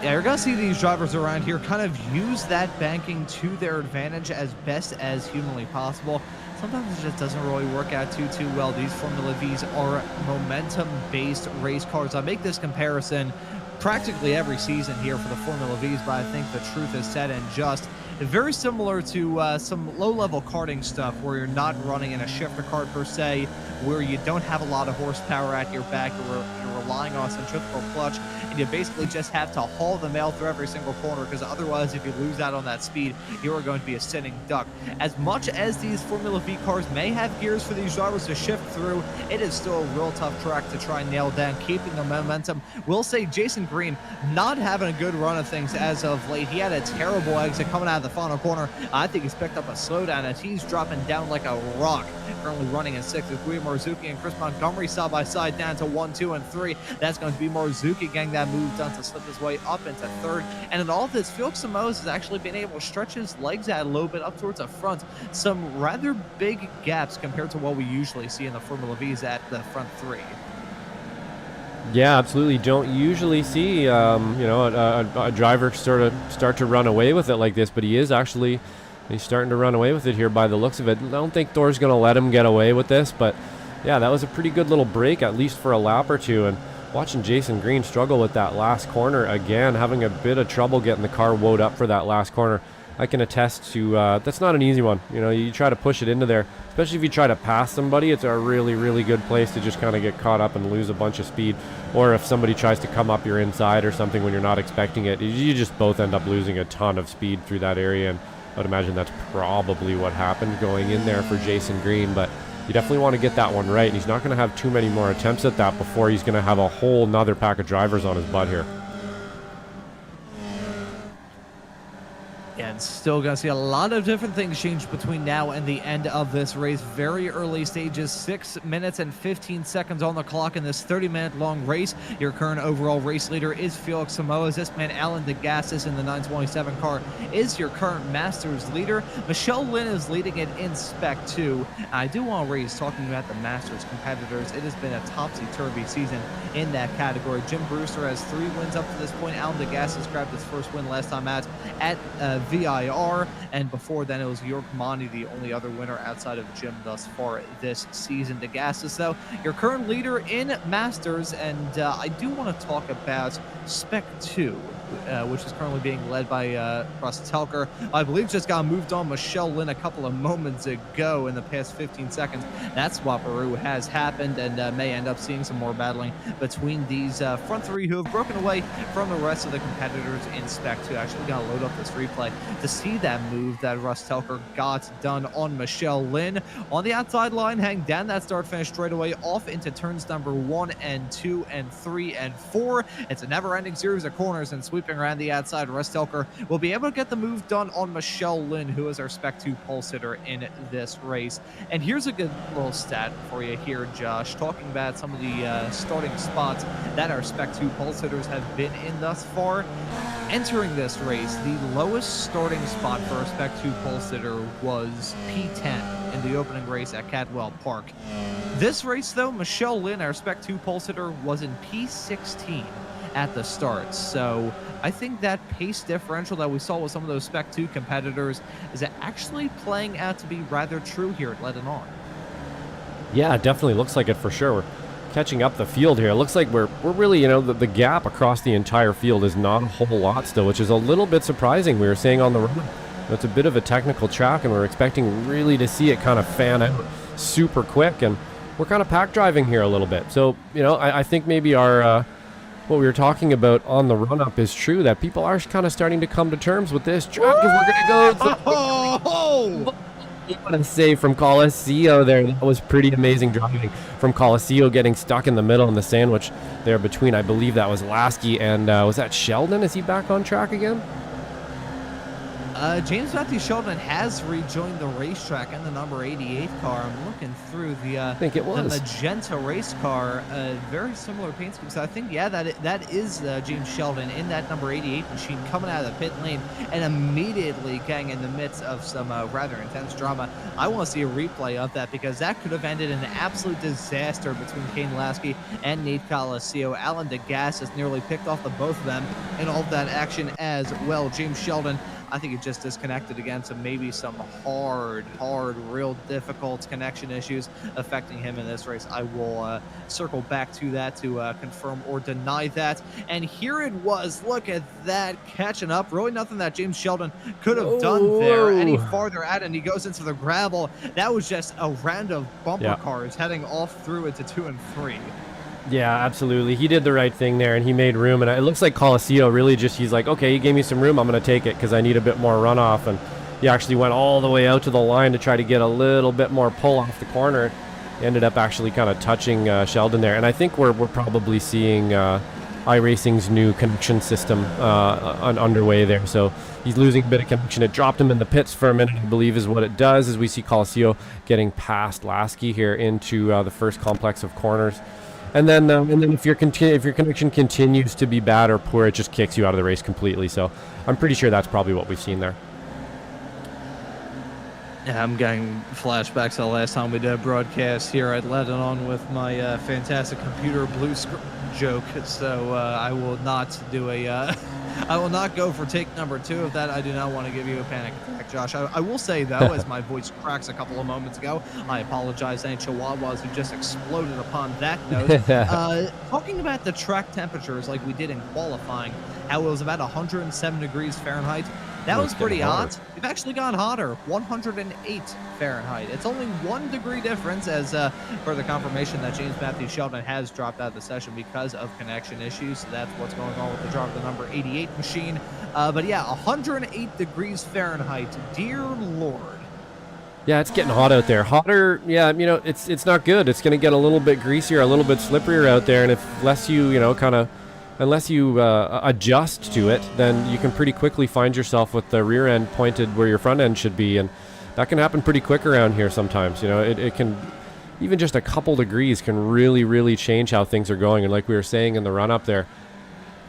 Yeah, you're going to see these drivers around here kind of use that banking to their advantage as best as humanly possible. Sometimes it just doesn't really work out too well. These Formula Vs are momentum-based race cars. I make this comparison practically every season here for the Formula Vs, but I think the truth is said and just. Very similar to some low-level karting stuff where you're not running in a shifter kart per se, where you don't have a lot of horsepower at your back, you're relying on a centrifugal clutch, and you basically just have to haul the mail through every single corner, because otherwise if you lose out on that speed, you are going to be a sitting duck. As much as these Formula V cars may have gears for these drivers to shift through, it is still a real tough track to try and nail down, keeping the momentum. We'll say Jason Green not having a good run of things as of late. He had a terrible exit coming out of the final corner. I think he's picked up a slowdown as he's dropping down like a rock. Currently running in 6th with Guido Marzuki and Chris Montgomery side by side down to 1, 2, and 3. That's going to be Marzuki getting that move done to slip his way up into 3rd. And in all of this, Felix Amos has actually been able to stretch his legs out a little bit up towards the front. Some rather big gaps compared to what we usually see in the Formula Vs at the front 3. Yeah, absolutely. Don't usually see, a driver sort of start to run away with it like this, but he's starting to run away with it here by the looks of it. I don't think Thor's going to let him get away with this, but yeah, that was a pretty good little break, at least for a lap or two. And watching Jason Green struggle with that last corner again, having a bit of trouble getting the car woed up for that last corner. I can attest to that's not an easy one. You know, you try to push it into there, especially if you try to pass somebody. It's a really, really good place to just kind of get caught up and lose a bunch of speed. Or if somebody tries to come up your inside or something when you're not expecting it, you just both end up losing a ton of speed through that area. And I would imagine that's probably what happened going in there for Jason Green. But you definitely want to get that one right. And he's not going to have too many more attempts at that before he's going to have a whole nother pack of drivers on his butt here. And still going to see a lot of different things change between now and the end of this race. Very early stages, 6 minutes and 15 seconds on the clock in this 30-minute long race. Your current overall race leader is Felix Samoas. This man, Alan DeGassis, in the 927 car, is your current Masters leader. Michelle Lynn is leading it in Spec 2. I do want to raise, talking about the Masters competitors, it has been a topsy-turvy season in that category. Jim Brewster has 3 wins up to this point. Alan DeGassis grabbed his first win last time out at VIR, and before then it was York Monty, the only other winner outside of Jim thus far this season. DeGassis, though, your current leader in Masters, and I do want to talk about Spec 2. Which is currently being led by Russ Telker. I believe just got moved on Michelle Lynn a couple of moments ago in the past 15 seconds. That swapperoo has happened, and may end up seeing some more battling between these front 3 who have broken away from the rest of the competitors in Spec 2. Actually got to load up this replay to see that move that Russ Telker got done on Michelle Lynn. On the outside line, hang down that start-finish straightaway off into turns number 1 and 2 and 3 and 4. It's a never-ending series of corners, and sweeping around the outside, Russ Telker will be able to get the move done on Michelle Lynn, who is our Spec 2 pulse hitter in this race. And here's a good little stat for you here, Josh, talking about some of the starting spots that our Spec 2 pulse hitters have been in thus far. Entering this race, the lowest starting spot for a Spec 2 pulse hitter was P10 in the opening race at Cadwell Park. This race, though, Michelle Lynn, our Spec 2 pulse hitter, was in P16 at the start. So I think that pace differential that we saw with some of those Spec 2 competitors is actually playing out to be rather true here at Ledenon. Yeah, it definitely looks like it for sure. We're catching up the field here. It looks like we're really, you know, the gap across the entire field is not a whole lot still, which is a little bit surprising. We were saying on the road, it's a bit of a technical track, and we're expecting really to see it kind of fan out super quick, and we're kind of pack driving here a little bit. So, you know, I think maybe our what we were talking about on the run-up is true, that people are kind of starting to come to terms with this track, because we're going to go... What a save from Colacio there. That was pretty amazing driving from Colacio, getting stuck in the middle in the sandwich there between, I believe that was Lasky and was that Sheldon? Is he back on track again? James Matthew Sheldon has rejoined the racetrack in the number 88 car. I'm looking through the I think it was the magenta race car, very similar paint scheme. So I think, yeah, that is James Sheldon in that number 88 machine coming out of the pit lane and immediately getting in the midst of some rather intense drama. I want to see a replay of that, because that could have ended in an absolute disaster between Kane Lasky and Nate Colacio. Alan DeGassis nearly picked off the both of them in all of that action as well. James Sheldon, I think it just disconnected again, so maybe some hard, real difficult connection issues affecting him in this race. I will circle back to that to confirm or deny that. And here it was. Look at that, catching up. Really nothing that James Sheldon could have done there any farther out, and he goes into the gravel. That was just a round of bumper cars heading off through into 2 and 3. Yeah, absolutely. He did the right thing there, and he made room. And it looks like Colacio really just, he's like, okay, he gave me some room, I'm going to take it because I need a bit more runoff. And he actually went all the way out to the line to try to get a little bit more pull off the corner. He ended up actually kind of touching Sheldon there. And I think we're probably seeing iRacing's new connection system underway there. So he's losing a bit of connection. It dropped him in the pits for a minute, I believe, is what it does, as we see Colacio getting past Lasky here into the first complex of corners. And then if your connection continues to be bad or poor, it just kicks you out of the race completely. So I'm pretty sure that's probably what we've seen there. Yeah, I'm getting flashbacks to the last time we did a broadcast here at Ledenon with my fantastic computer blue screen joke. So I will not do a... I will not go for take number 2 of that. I do not want to give you a panic attack, Josh. I will say, though, as my voice cracks a couple of moments ago, I apologize to any Chihuahuas who just exploded upon that note. Talking about the track temperatures like we did in qualifying, how it was about 107 degrees Fahrenheit. That Oh, was it's getting pretty hotter. hot. We've actually gone hotter, 108 Fahrenheit. It's only 1 degree difference as further confirmation that James Matthew Sheldon has dropped out of the session because of connection issues. So that's what's going on with the driver, the number 88 machine. But yeah, 108 degrees Fahrenheit. Dear Lord. Yeah, it's getting hot out there. Hotter, yeah, you know, it's not good. It's going to get a little bit greasier, a little bit slipperier out there, and unless you adjust to it, then you can pretty quickly find yourself with the rear end pointed where your front end should be, and that can happen pretty quick around here sometimes. You know, it can, even just a couple degrees can really, really change how things are going, and like we were saying in the run-up there,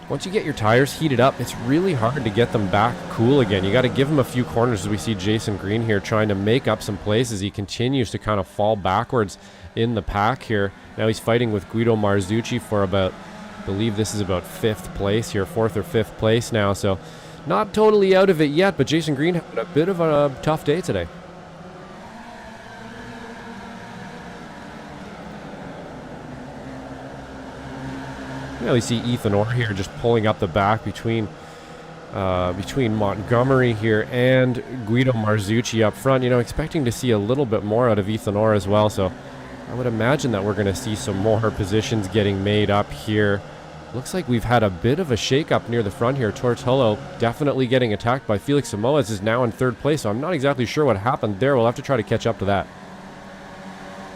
once you get your tires heated up, it's really hard to get them back cool again. You got to give them a few corners, as we see Jason Green here trying to make up some places. He continues to kind of fall backwards in the pack here. Now he's fighting with Guido Marzucci for about, I believe this is about 5th place here, 4th or 5th place now. So not totally out of it yet, but Jason Green had a bit of a tough day today. You we see Ethan Orr here just pulling up the back between Montgomery here and Guido Marzucci up front. You know, expecting to see a little bit more out of Ethan Orr as well. So I would imagine that we're going to see some more positions getting made up here. Looks like we've had a bit of a shake-up near the front here. Tortolo definitely getting attacked by Felix Samoas, is now in 3rd place. So I'm not exactly sure what happened there. We'll have to try to catch up to that.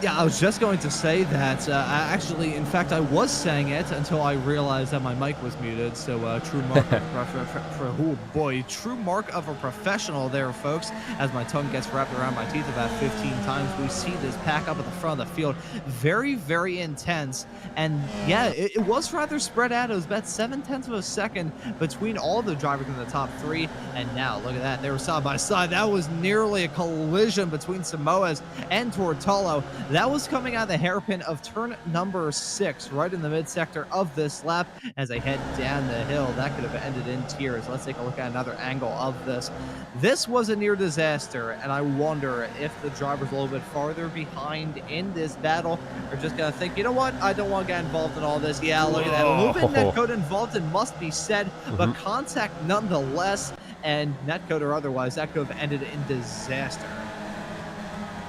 Yeah, I was just going to say that. Actually, in fact, I was saying it until I realized that my mic was muted. So, true mark oh boy, true mark of a professional there, folks. As my tongue gets wrapped around my teeth about 15 times, we see this pack up at the front of the field. Very, very intense. And yeah, it was rather spread out. It was about 0.7 of a second between all the drivers in the top 3. And now, look at that. They were side by side. That was nearly a collision between Samoas and Tortolo. That was coming out of the hairpin of turn number 6, right in the mid-sector of this lap as they head down the hill. That could have ended in tears. Let's take a look at another angle of this. This was a near disaster, and I wonder if the drivers a little bit farther behind in this battle are just going to think, you know what, I don't want to get involved in all this. Yeah, look at that. A little bit netcode involved, it must be said, but contact nonetheless, and netcode or otherwise, that could have ended in disaster.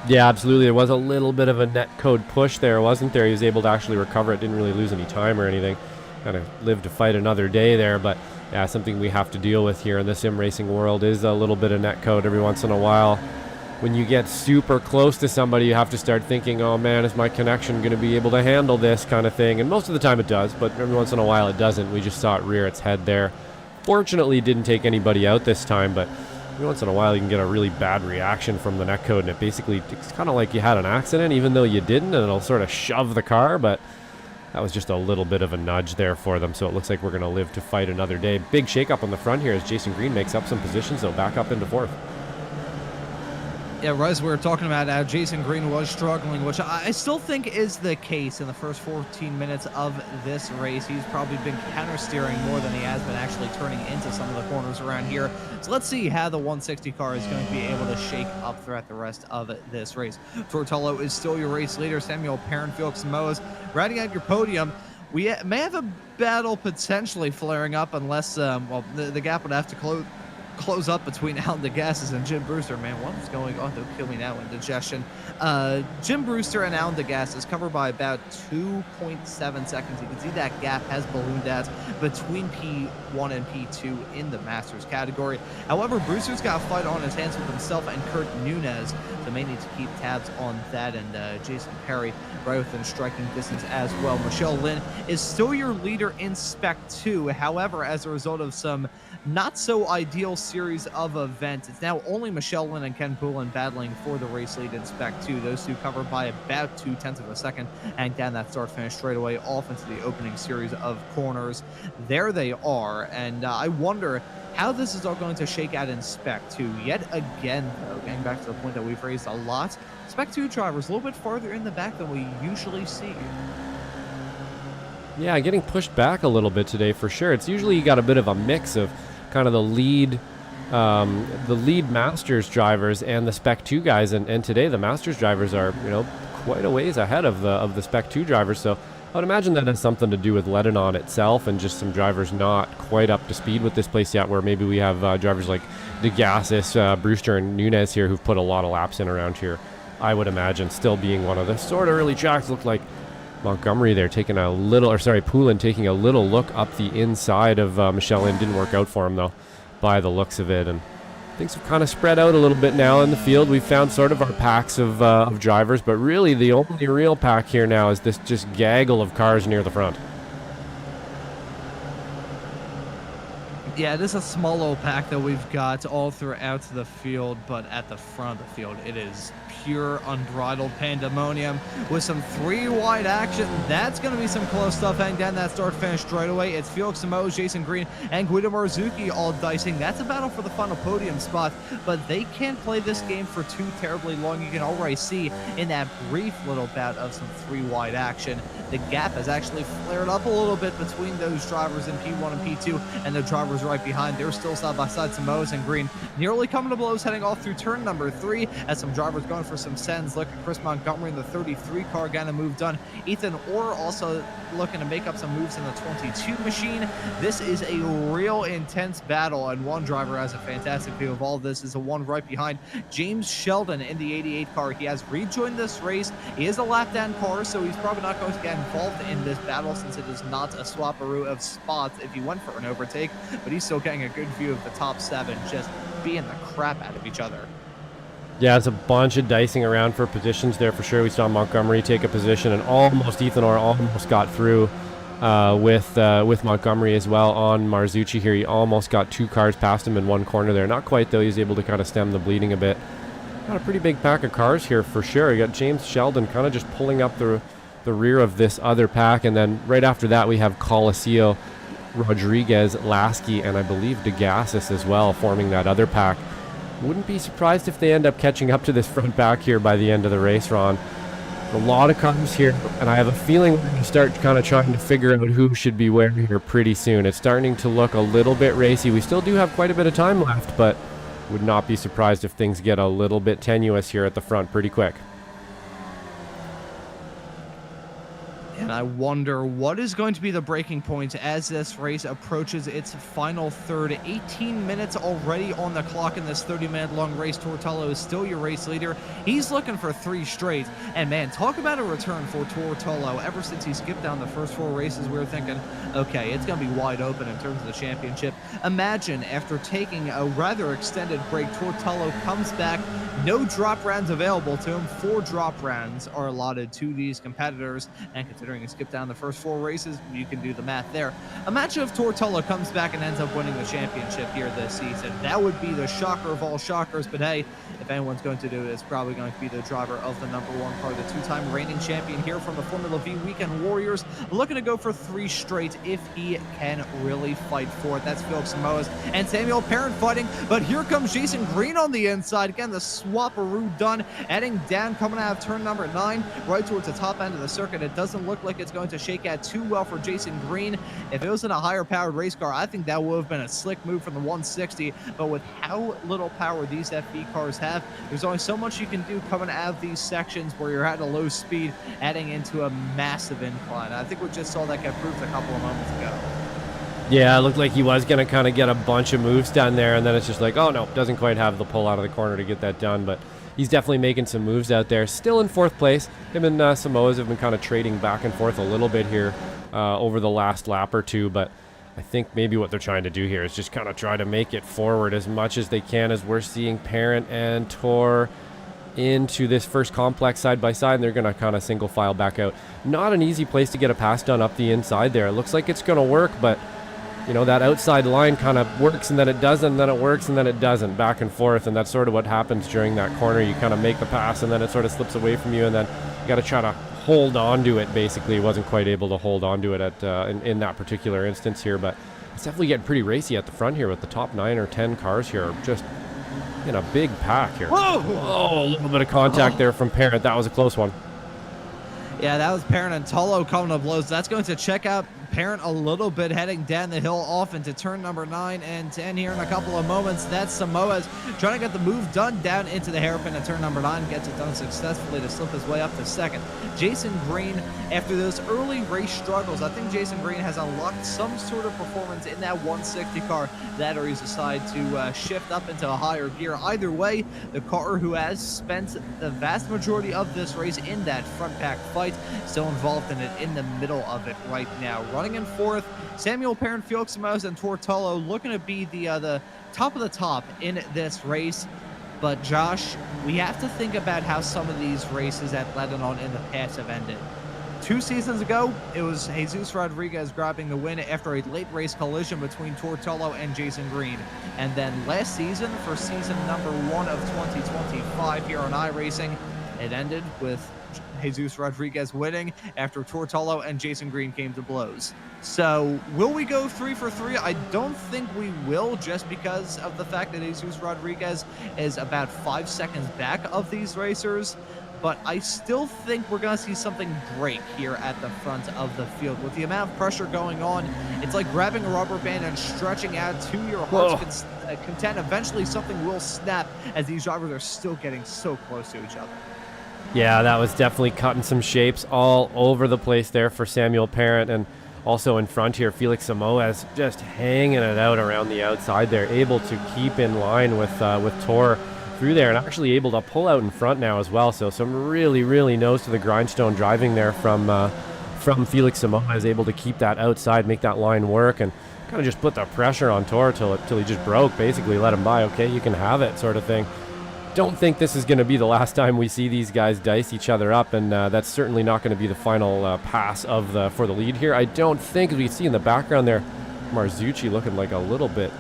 Yeah, absolutely. There was a little bit of a net code push there, wasn't there? He was able to actually recover it, didn't really lose any time or anything. Kind of lived to fight another day there, but yeah, something we have to deal with here in the sim racing world is a little bit of net code every once in a while. When you get super close to somebody, you have to start thinking, oh man, is my connection going to be able to handle this kind of thing? And most of the time it does, but every once in a while it doesn't. We just saw it rear its head there. Fortunately, it didn't take anybody out this time, but every once in a while you can get a really bad reaction from the netcode, and it's kind of like you had an accident even though you didn't, and it'll sort of shove the car, but that was just a little bit of a nudge there for them. So it looks like we're going to live to fight another day. Big shake up on the front here as Jason Green makes up some positions, so back up into 4th. Yeah, Rez, we were talking about how Jason Green was struggling, which I still think is the case in the first 14 minutes of this race. He's probably been counter-steering more than he has been actually turning into some of the corners around here. So let's see how the 160 car is going to be able to shake up throughout the rest of this race. Tortolo is still your race leader. Samuel Perrin, Felix Samoas rounding out your podium. We may have a battle potentially flaring up unless, the gap would have to close up between Alan DeGassis and Jim Brewster. Man, what is going on? Don't kill me now in digestion. Jim Brewster and Alan DeGassis covered by about 2.7 seconds. You can see that gap has ballooned out between P1 and P2 in the Masters category. However, Brewster's got a fight on his hands with himself and Kurt Nunez, so may need to keep tabs on that, and Jason Perry right within striking distance as well. Michelle Lynn is still your leader in Spec 2. However, as a result of some not so ideal series of events, it's now only Michelle Lynn and Ken Poulin battling for the race lead in Spec 2. Those two covered by about 0.2 of a second and down that start finish straight away off into the opening series of corners. There they are, and I wonder how this is all going to shake out in Spec 2. Yet again, though, getting back to the point that we've raised a lot, Spec 2 drivers a little bit farther in the back than we usually see. Yeah, getting pushed back a little bit today for sure. It's usually you got a bit of a mix of kind of the lead Masters drivers and the Spec 2 guys, and today the Masters drivers are, quite a ways ahead of the Spec 2 drivers. So I would imagine that has something to do with Ledenon itself and just some drivers not quite up to speed with this place yet, where maybe we have drivers like DeGassis, Brewster, and Nunez here who've put a lot of laps in around here. I would imagine still being one of the sort of early tracks. Looked like Montgomery there taking a little, or sorry, Poulin taking a little look up the inside of Michelin. Didn't work out for him though, by the looks of it. And things have kind of spread out a little bit now in the field. We've found sort of our packs of drivers, but really the only real pack here now is this just gaggle of cars near the front. Yeah, it is a small little pack that we've got all throughout the field, but at the front of the field, it is pure unbridled pandemonium with some three-wide action. That's going to be some close stuff heading down that start-finish straightaway. It's Felix Moes, Jason Green, and Guido Marzuki all dicing. That's a battle for the final podium spot, but they can't play this game for too terribly long. You can already see in that brief little bout of some three-wide action, the gap has actually flared up a little bit between those drivers in P1 and P2 and the drivers right behind. They're still side by side, Moes and Green nearly coming to blows heading off through turn number 3 as some drivers going for some sends. Look at Chris Montgomery in the 33 car getting a move done. Ethan Orr also looking to make up some moves in the 22 machine. This is a real intense battle, and one driver has a fantastic view of all this is the one right behind, James Sheldon in the 88 car. He has rejoined this race. He is a lap down car, so he's probably not going to get involved in this battle since it is not a swapperoo of spots if he went for an overtake, but he's still getting a good view of the top 7 just being the crap out of each other. Yeah, it's a bunch of dicing around for positions there for sure. We saw Montgomery take a position, and Ethan Orr almost got through with Montgomery as well on Marzucci here. He almost got 2 cars past him in one corner there. Not quite though. He's able to kind of stem the bleeding a bit. Got a pretty big pack of cars here for sure. You got James Sheldon kind of just pulling up the rear of this other pack, and then right after that we have Coliseo, Rodriguez, Lasky, and I believe DeGassis as well forming that other pack. Wouldn't be surprised if they end up catching up to this front pack here by the end of the race, Ron. A lot of cars here, and I have a feeling we're going to start kind of trying to figure out who should be where here pretty soon. It's starting to look a little bit racy. We still do have quite a bit of time left, but would not be surprised if things get a little bit tenuous here at the front pretty quick. And I wonder what is going to be the breaking point as this race approaches its final third. 18 minutes already on the clock in this 30-minute long race. Tortello is still your race leader. He's looking for 3 straight. And man, talk about a return for Tortello. Ever since he skipped down the first 4 races, we were thinking, okay, it's going to be wide open in terms of the championship. Imagine after taking a rather extended break, Tortello comes back. No drop rounds available to him. 4 drop rounds are allotted to these competitors. And considering he skipped down the first 4 races, you can do the math there. Imagine if Tortello comes back and ends up winning the championship here this season. That would be the shocker of all shockers. But hey, if anyone's going to do it, it's probably going to be the driver of the number 1 car, the 2-time reigning champion here from the Formula V Weekend Warriors, looking to go for 3 straight if he can really fight for it. That's Felix Moes and Samuel Parent fighting, but here comes Jason Green on the inside. Again, the swapperoo done, heading down, coming out of turn number 9, right towards the top end of the circuit. It doesn't look like it's going to shake out too well for Jason Green. If it was in a higher powered race car, I think that would have been a slick move from the 160, but with how little power these FV cars have, there's only so much you can do coming out of these sections where you're at a low speed, adding into a massive incline. I think we just saw that get proved a couple of moments ago. Yeah, it looked like he was going to kind of get a bunch of moves done there, and then it's just like, oh no, doesn't quite have the pull out of the corner to get that done, but he's definitely making some moves out there. Still in 4th place. Him and Samoas have been kind of trading back and forth a little bit here over the last lap or 2, but I think maybe what they're trying to do here is just kind of try to make it forward as much as they can, as we're seeing Parent and Tor into this first complex side by side, and they're going to kind of single file back out. Not an easy place to get a pass done up the inside there. It looks like it's going to work, but you know, that outside line kind of works and then it doesn't, and then it works and then it doesn't, back and forth, and that's sort of what happens during that corner. You kind of make the pass and then it sort of slips away from you, and then you got to try to hold on to it. Basically, wasn't quite able to hold on to it at in that particular instance here, but it's definitely getting pretty racy at the front here with the top 9 or 10 cars here just in a big pack here. Whoa! Oh, a little bit of contact there from Parent. That was a close one. Yeah, that was Parent and Tolo coming to blows. That's going to check out Parent a little bit heading down the hill off into turn number 9 and 10 here in a couple of moments. That's Samoa's trying to get the move done down into the hairpin at turn number 9. Gets it done successfully to slip his way up to second. Jason Green, after those early race struggles, I think Jason Green has unlocked some sort of performance in that 160 car that or he's decided to shift up into a higher gear. Either way, the car who has spent the vast majority of this race in that front pack fight, still involved in it in the middle of it right now. Running in fourth, Samuel Parent, Felix Samoas, and Tortolo looking to be the top of the top in this race. But Josh, we have to think about how some of these races at Ledenon in the past have ended. 2 seasons ago, it was Jesus Rodriguez grabbing the win after a late race collision between Tortolo and Jason Green. And then last season, for season number 1 of 2025 here on iRacing, it ended with Jesus Rodriguez winning after Tortolo and Jason Green came to blows. So will we go 3 for 3? I don't think we will, just because of the fact that Jesus Rodriguez is about 5 seconds back of these racers. But I still think we're going to see something break here at the front of the field. With the amount of pressure going on, it's like grabbing a rubber band and stretching out to your heart's content. Eventually something will snap as these drivers are still getting so close to each other. Yeah, that was definitely cutting some shapes all over the place there for Samuel Parent. And also in front here, Felix Samoas just hanging it out around the outside there, able to keep in line with Tor through there, and actually able to pull out in front now as well. So some really nose to the grindstone driving there from Felix Samoa, is able to keep that outside, make that line work, and kind of just put the pressure on Tor till he just broke, basically let him by. Okay, you can have it, sort of thing. Don't think this is going to be the last time we see these guys dice each other up, and that's certainly not going to be the final pass for the lead here. I don't think, as we see in the background there, Marzucci looking like a little bit,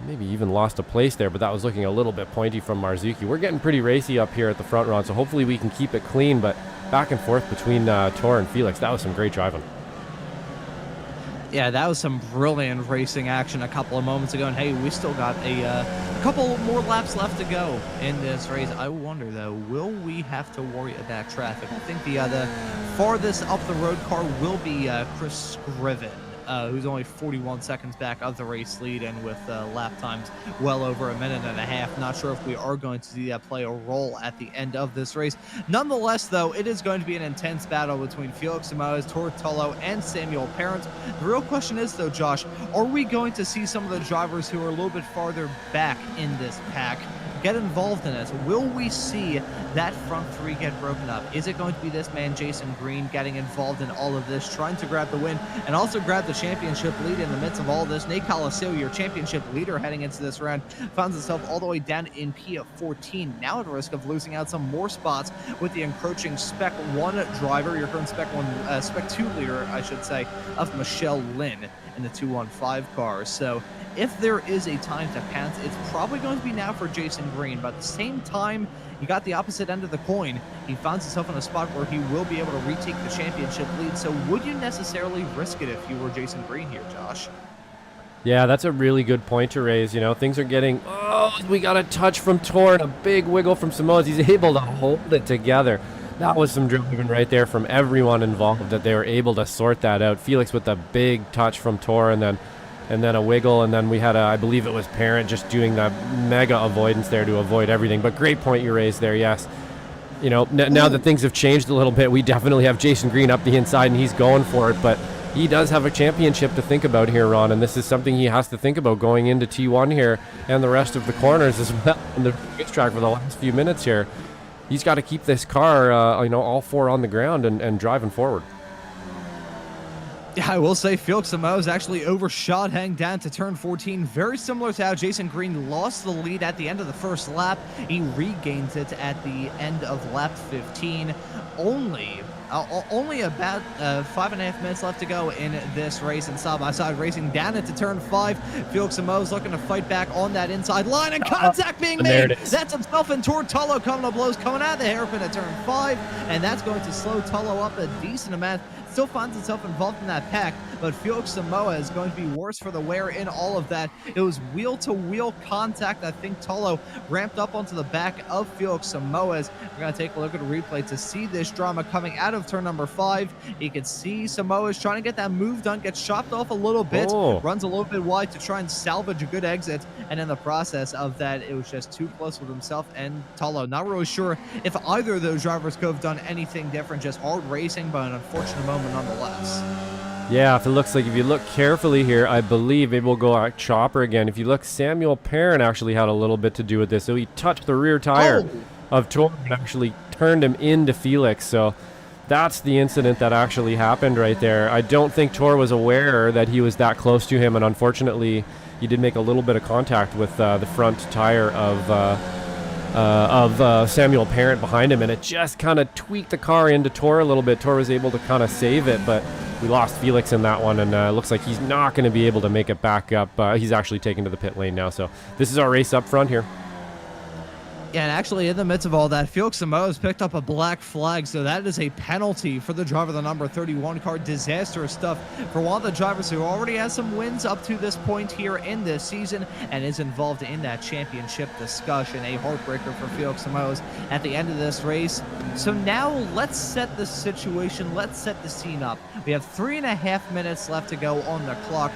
maybe even lost a place there, but that was looking a little bit pointy from Marzucci. We're getting pretty racy up here at the front run, so hopefully we can keep it clean, but back and forth between Tor and Felix, that was some great driving. Yeah, that was some brilliant racing action a couple of moments ago, and hey, we still got a couple more laps left to go in this race. I wonder, though, will we have to worry about traffic? I think the farthest up the road car will be Chris Scriven, who's only 41 seconds back of the race lead, and with lap times well over 1.5 minutes. Not sure if we are going to see that play a role at the end of this race. Nonetheless, though, it is going to be an intense battle between Felix Samoas, Tortolo, and Samuel Parent. The real question is, though, Josh, are we going to see some of the drivers who are a little bit farther back in this pack get involved in it? Will we see that front three get broken up? Is it going to be this man, Jason Green, getting involved in all of this, trying to grab the win and also grab the championship lead in the midst of all this? Nate Coliseo, your championship leader heading into this round, finds himself all the way down in P14, now at risk of losing out some more spots with the encroaching Spec 1 driver, your current Spec 2 leader, I should say, of Michelle Lynn in the 215 car. So if there is a time to pounce, it's probably going to be now for Jason Green. But at the same time, you got the opposite end of the coin. He finds himself in a spot where he will be able to retake the championship lead. So would you necessarily risk it if you were Jason Green here, Josh? Yeah, that's a really good point to raise. You know, things are getting, we got a touch from Tor and a big wiggle from Samoas. He's able to hold it together. That was some driving right there from everyone involved, that they were able to sort that out. Felix with a big touch from Tor, and then a wiggle, and then we had I believe it was Parent just doing the mega avoidance there to avoid everything. But great point you raised there, yes. You know, now that things have changed a little bit, we definitely have Jason Green up the inside, and he's going for it, but he does have a championship to think about here, Ron, and this is something he has to think about going into T1 here and the rest of the corners as well in the racetrack for the last few minutes here. He's got to keep this car, all four on the ground and driving forward. Yeah, I will say Felix Samoas actually overshot heading down to turn 14. Very similar to how Jason Green lost the lead at the end of the first lap. He regains it at the end of lap 15. Only about 5.5 minutes left to go in this race, and side-by-side racing down into turn 5. Felix Samoas looking to fight back on that inside line, and contact being made. That's himself and Tortolo coming to blows, coming out of the hairpin at turn 5, and that's going to slow Tullo up a decent amount. still finds itself involved in that pack, but Felix Samoa is going to be worse for the wear in all of that. It was wheel-to-wheel contact. I think Tolo ramped up onto the back of Felix Samoa's. We're going to take a look at a replay to see this drama coming out of turn number 5. You can see Samoa's trying to get that move done, gets chopped off a little bit, runs a little bit wide to try and salvage a good exit, and in the process of that, it was just too close with himself and Tolo. Not really sure if either of those drivers could have done anything different, just hard racing, but an unfortunate moment nonetheless. Yeah, if you look carefully here, I believe maybe we'll go at Chopper again. If you look, Samuel Perrin actually had a little bit to do with this. So he touched the rear tire of Tor and actually turned him into Felix. So that's the incident that actually happened right there. I don't think Tor was aware that he was that close to him, and unfortunately, he did make a little bit of contact with the front tire of Samuel Perrin behind him, and it just kind of tweaked the car into Tor a little bit. Tor was able to kind of save it, but we lost Felix in that one, and it looks like he's not going to be able to make it back up. He's actually taken to the pit lane now, so this is our race up front here. Yeah, and actually in the midst of all that, Felix Samoa has picked up a black flag, so that is a penalty for the driver of the number 31 car. Disastrous stuff for one of the drivers who already has some wins up to this point here in this season and is involved in that championship discussion. A heartbreaker for Felix Samoa at the end of this race. So now let's set the situation, let's set the scene up. We have 3.5 minutes left to go on the clock.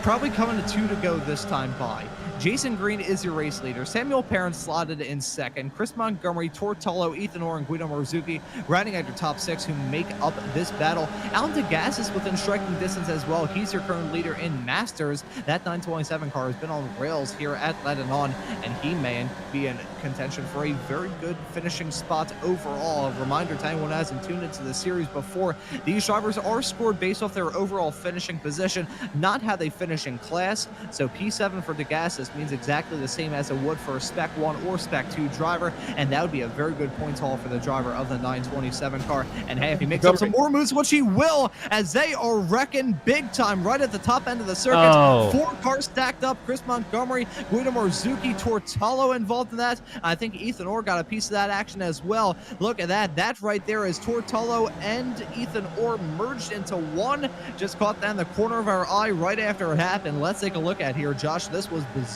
Probably coming to 2 to go this time by. Jason Green is your race leader. Samuel Perrin slotted in second. Chris Montgomery, Tortolo, Ethan Orr, and Guido Marzuki riding at your top 6 who make up this battle. Alan Degas is within striking distance as well. He's your current leader in Masters. That 927 car has been on rails here at Ledenon, and he may be in contention for a very good finishing spot overall. A reminder to anyone who hasn't tuned into the series before, these drivers are scored based off their overall finishing position, not how they finish in class. So P7 for Degas means exactly the same as it would for a Spec 1 or Spec 2 driver, and that would be a very good points haul for the driver of the 927 car. And hey, if he makes up some more moves, which he will, as they are wrecking big time right at the top end of the circuit. 4 cars stacked up. Chris Montgomery, Guido Marzuki, Tortolo involved in that. I think Ethan Orr got a piece of that action as well. Look at that. That right there is Tortolo and Ethan Orr merged into one. Just caught that in the corner of our eye right after it happened. Let's take a look at here, Josh. This was bizarre.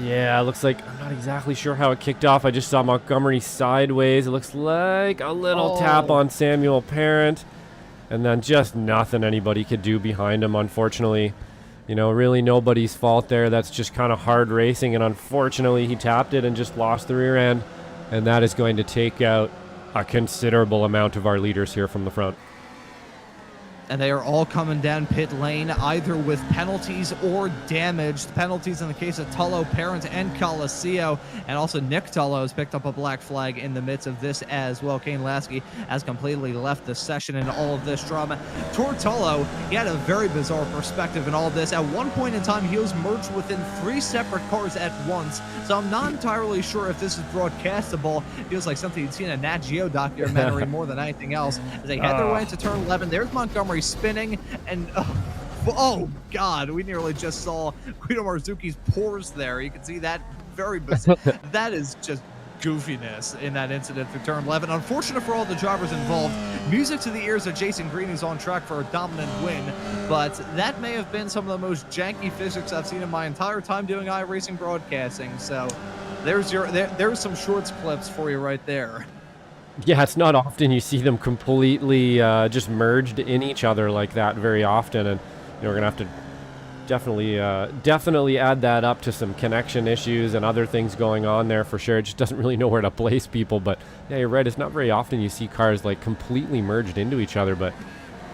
Yeah, it looks like, I'm not exactly sure how it kicked off. I just saw Montgomery sideways. It looks like a little tap on Samuel Perrin, and then just nothing anybody could do behind him, unfortunately. You know, really nobody's fault there. That's just kind of hard racing, and unfortunately he tapped it and just lost the rear end, and that is going to take out a considerable amount of our leaders here from the front. And they are all coming down pit lane, either with penalties or damaged. Penalties in the case of Tullo, Parent, and Coliseo. And also Nick Tullo has picked up a black flag in the midst of this as well. Kane Lasky has completely left the session in all of this drama. Tortolo, he had a very bizarre perspective in all of this. At one point in time, he was merged within 3 separate cars at once. So I'm not entirely sure if this is broadcastable. It feels like something you'd see in a Nat Geo documentary more than anything else. As they head their way into turn 11, there's Montgomery spinning, and oh god, we nearly just saw Guido Marzuki's pores there. You can see that very bizarre. That is just goofiness in that incident through turn 11. Unfortunate for all the drivers involved. Music to the ears of Jason Green, who's on track for a dominant win, but that may have been some of the most janky physics I've seen in my entire time doing iRacing broadcasting. So there's some shorts clips for you right there. Yeah, it's not often you see them completely just merged in each other like that very often, and you know, we're gonna have to definitely add that up to some connection issues and other things going on there for sure. It just doesn't really know where to place people, but yeah, you're right. It's not very often you see cars like completely merged into each other, but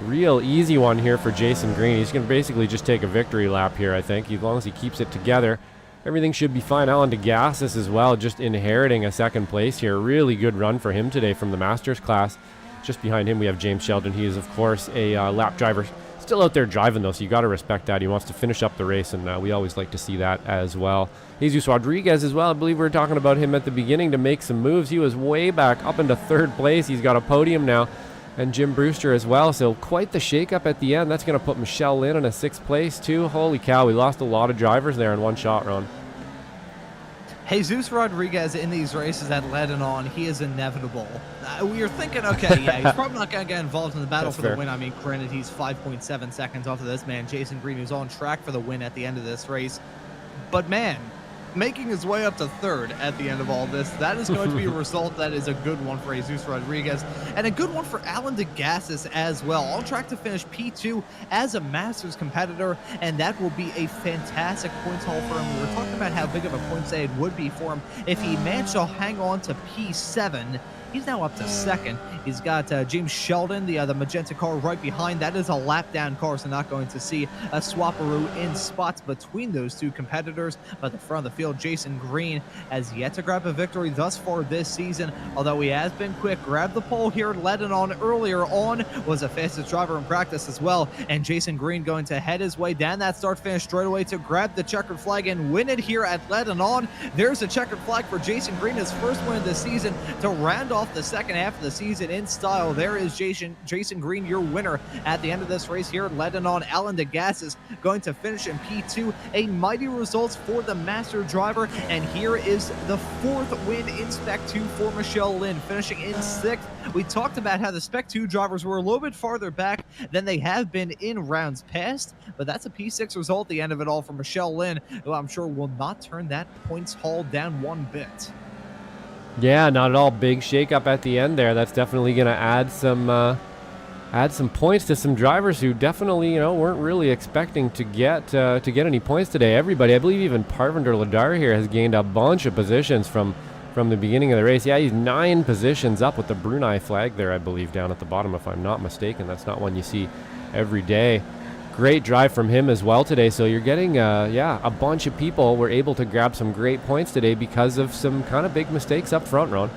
real easy one here for Jason Green. He's gonna basically just take a victory lap here, I think, as long as he keeps it together. Everything should be fine. Alan Degassis as well, just inheriting a second place here. Really good run for him today from the Masters class. Just behind him, we have James Sheldon. He is, of course, a lap driver. Still out there driving, though, so you got to respect that. He wants to finish up the race, and we always like to see that as well. Jesus Rodriguez as well. I believe we were talking about him at the beginning to make some moves. He was way back up into 3rd place. He's got a podium now. And Jim Brewster as well, so quite the shakeup at the end. That's going to put Michelle Lynn in a 6th place, too. Holy cow, we lost a lot of drivers there in one shot, Ron. Jesus Rodriguez in these races at Ledenon, he is inevitable. We were thinking, okay, yeah, he's probably not going to get involved in the battle That's for fair. the win. I mean, granted, he's 5.7 seconds off of this man, Jason Green, who's on track for the win at the end of this race. But man, making his way up to third at the end of all this, that is going to be a result that is a good one for Jesus Rodriguez and a good one for Alan DeGassis as well. On track to finish P2 as a Masters competitor, and that will be a fantastic points haul for him. We were talking about how big of a points aid would be for him if he managed to hang on to P7. He's now up to second. He's got James Sheldon, the magenta car right behind. That is a lap down car, so not going to see a swaparoo in spots between those two competitors. But the front of the field, Jason Green has yet to grab a victory thus far this season, although he has been quick. Grabbed the pole here at Ledenon earlier on, was the fastest driver in practice as well. And Jason Green going to head his way down that start-finish straightaway to grab the checkered flag and win it here at Ledenon. There's a checkered flag for Jason Green, his first win of the season, to round off the second half of the season in style. There is Jason Green, your winner at the end of this race here at Ledenon. Alan DeGassis going to finish in P2. A mighty results for the master driver, and here is the fourth win in Spec 2 for Michelle Lynn, finishing in sixth. We talked about how the Spec 2 drivers were a little bit farther back than they have been in rounds past, but that's a P6 result at the end of it all for Michelle Lynn, who I'm sure will not turn that points haul down one bit. Yeah, not at all. Big shakeup at the end there. That's definitely going to add some points to some drivers who definitely, weren't really expecting to get any points today. Everybody, I believe even Parvinder Ladar here has gained a bunch of positions from the beginning of the race. Yeah, he's 9 positions up with the Brunei flag there, I believe, down at the bottom, if I'm not mistaken. That's not one you see every day. Great drive from him as well today. So you're getting, a bunch of people were able to grab some great points today because of some kind of big mistakes up front, Ron.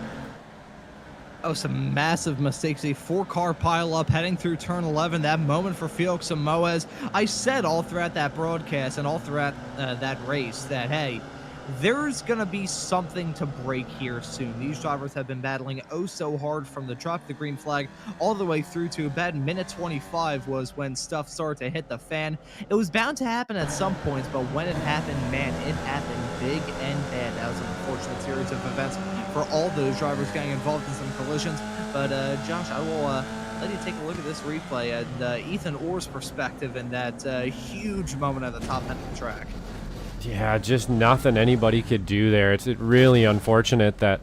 Oh, some massive mistakes. A 4-car pileup heading through turn 11. That moment for Felix Samoes. I said all throughout that broadcast and all throughout that race that, hey, there's going to be something to break here soon. These drivers have been battling oh so hard from the drop of the green flag all the way through to about minute 25 was when stuff started to hit the fan. It was bound to happen at some points, but when it happened, man, it happened big and bad. That was an unfortunate series of events for all those drivers getting involved in some collisions. But Josh, I will let you take a look at this replay and Ethan Orr's perspective in that huge moment at the top end of the track. Yeah, just nothing anybody could do there. It's really unfortunate that,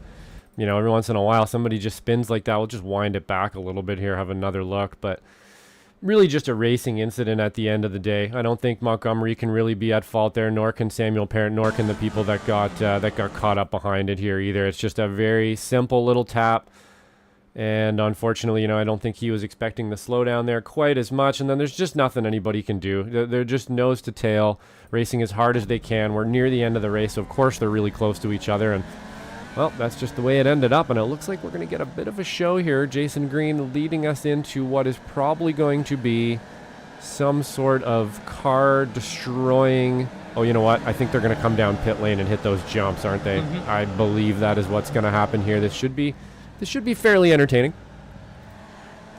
every once in a while somebody just spins like that. We'll just wind it back a little bit here, have another look. But really just a racing incident at the end of the day. I don't think Montgomery can really be at fault there, nor can Samuel Parent, nor can the people that got caught up behind it here either. It's just a very simple little tap. And unfortunately, I don't think he was expecting the slowdown there quite as much. And then there's just nothing anybody can do. They're just nose to tail, racing as hard as they can. We're near the end of the race, so of course they're really close to each other. And, well, that's just the way it ended up. And it looks like we're going to get a bit of a show here. Jason Green leading us into what is probably going to be some sort of car-destroying... Oh, you know what? I think they're going to come down pit lane and hit those jumps, aren't they? Mm-hmm. I believe that is what's going to happen here. This should be fairly entertaining.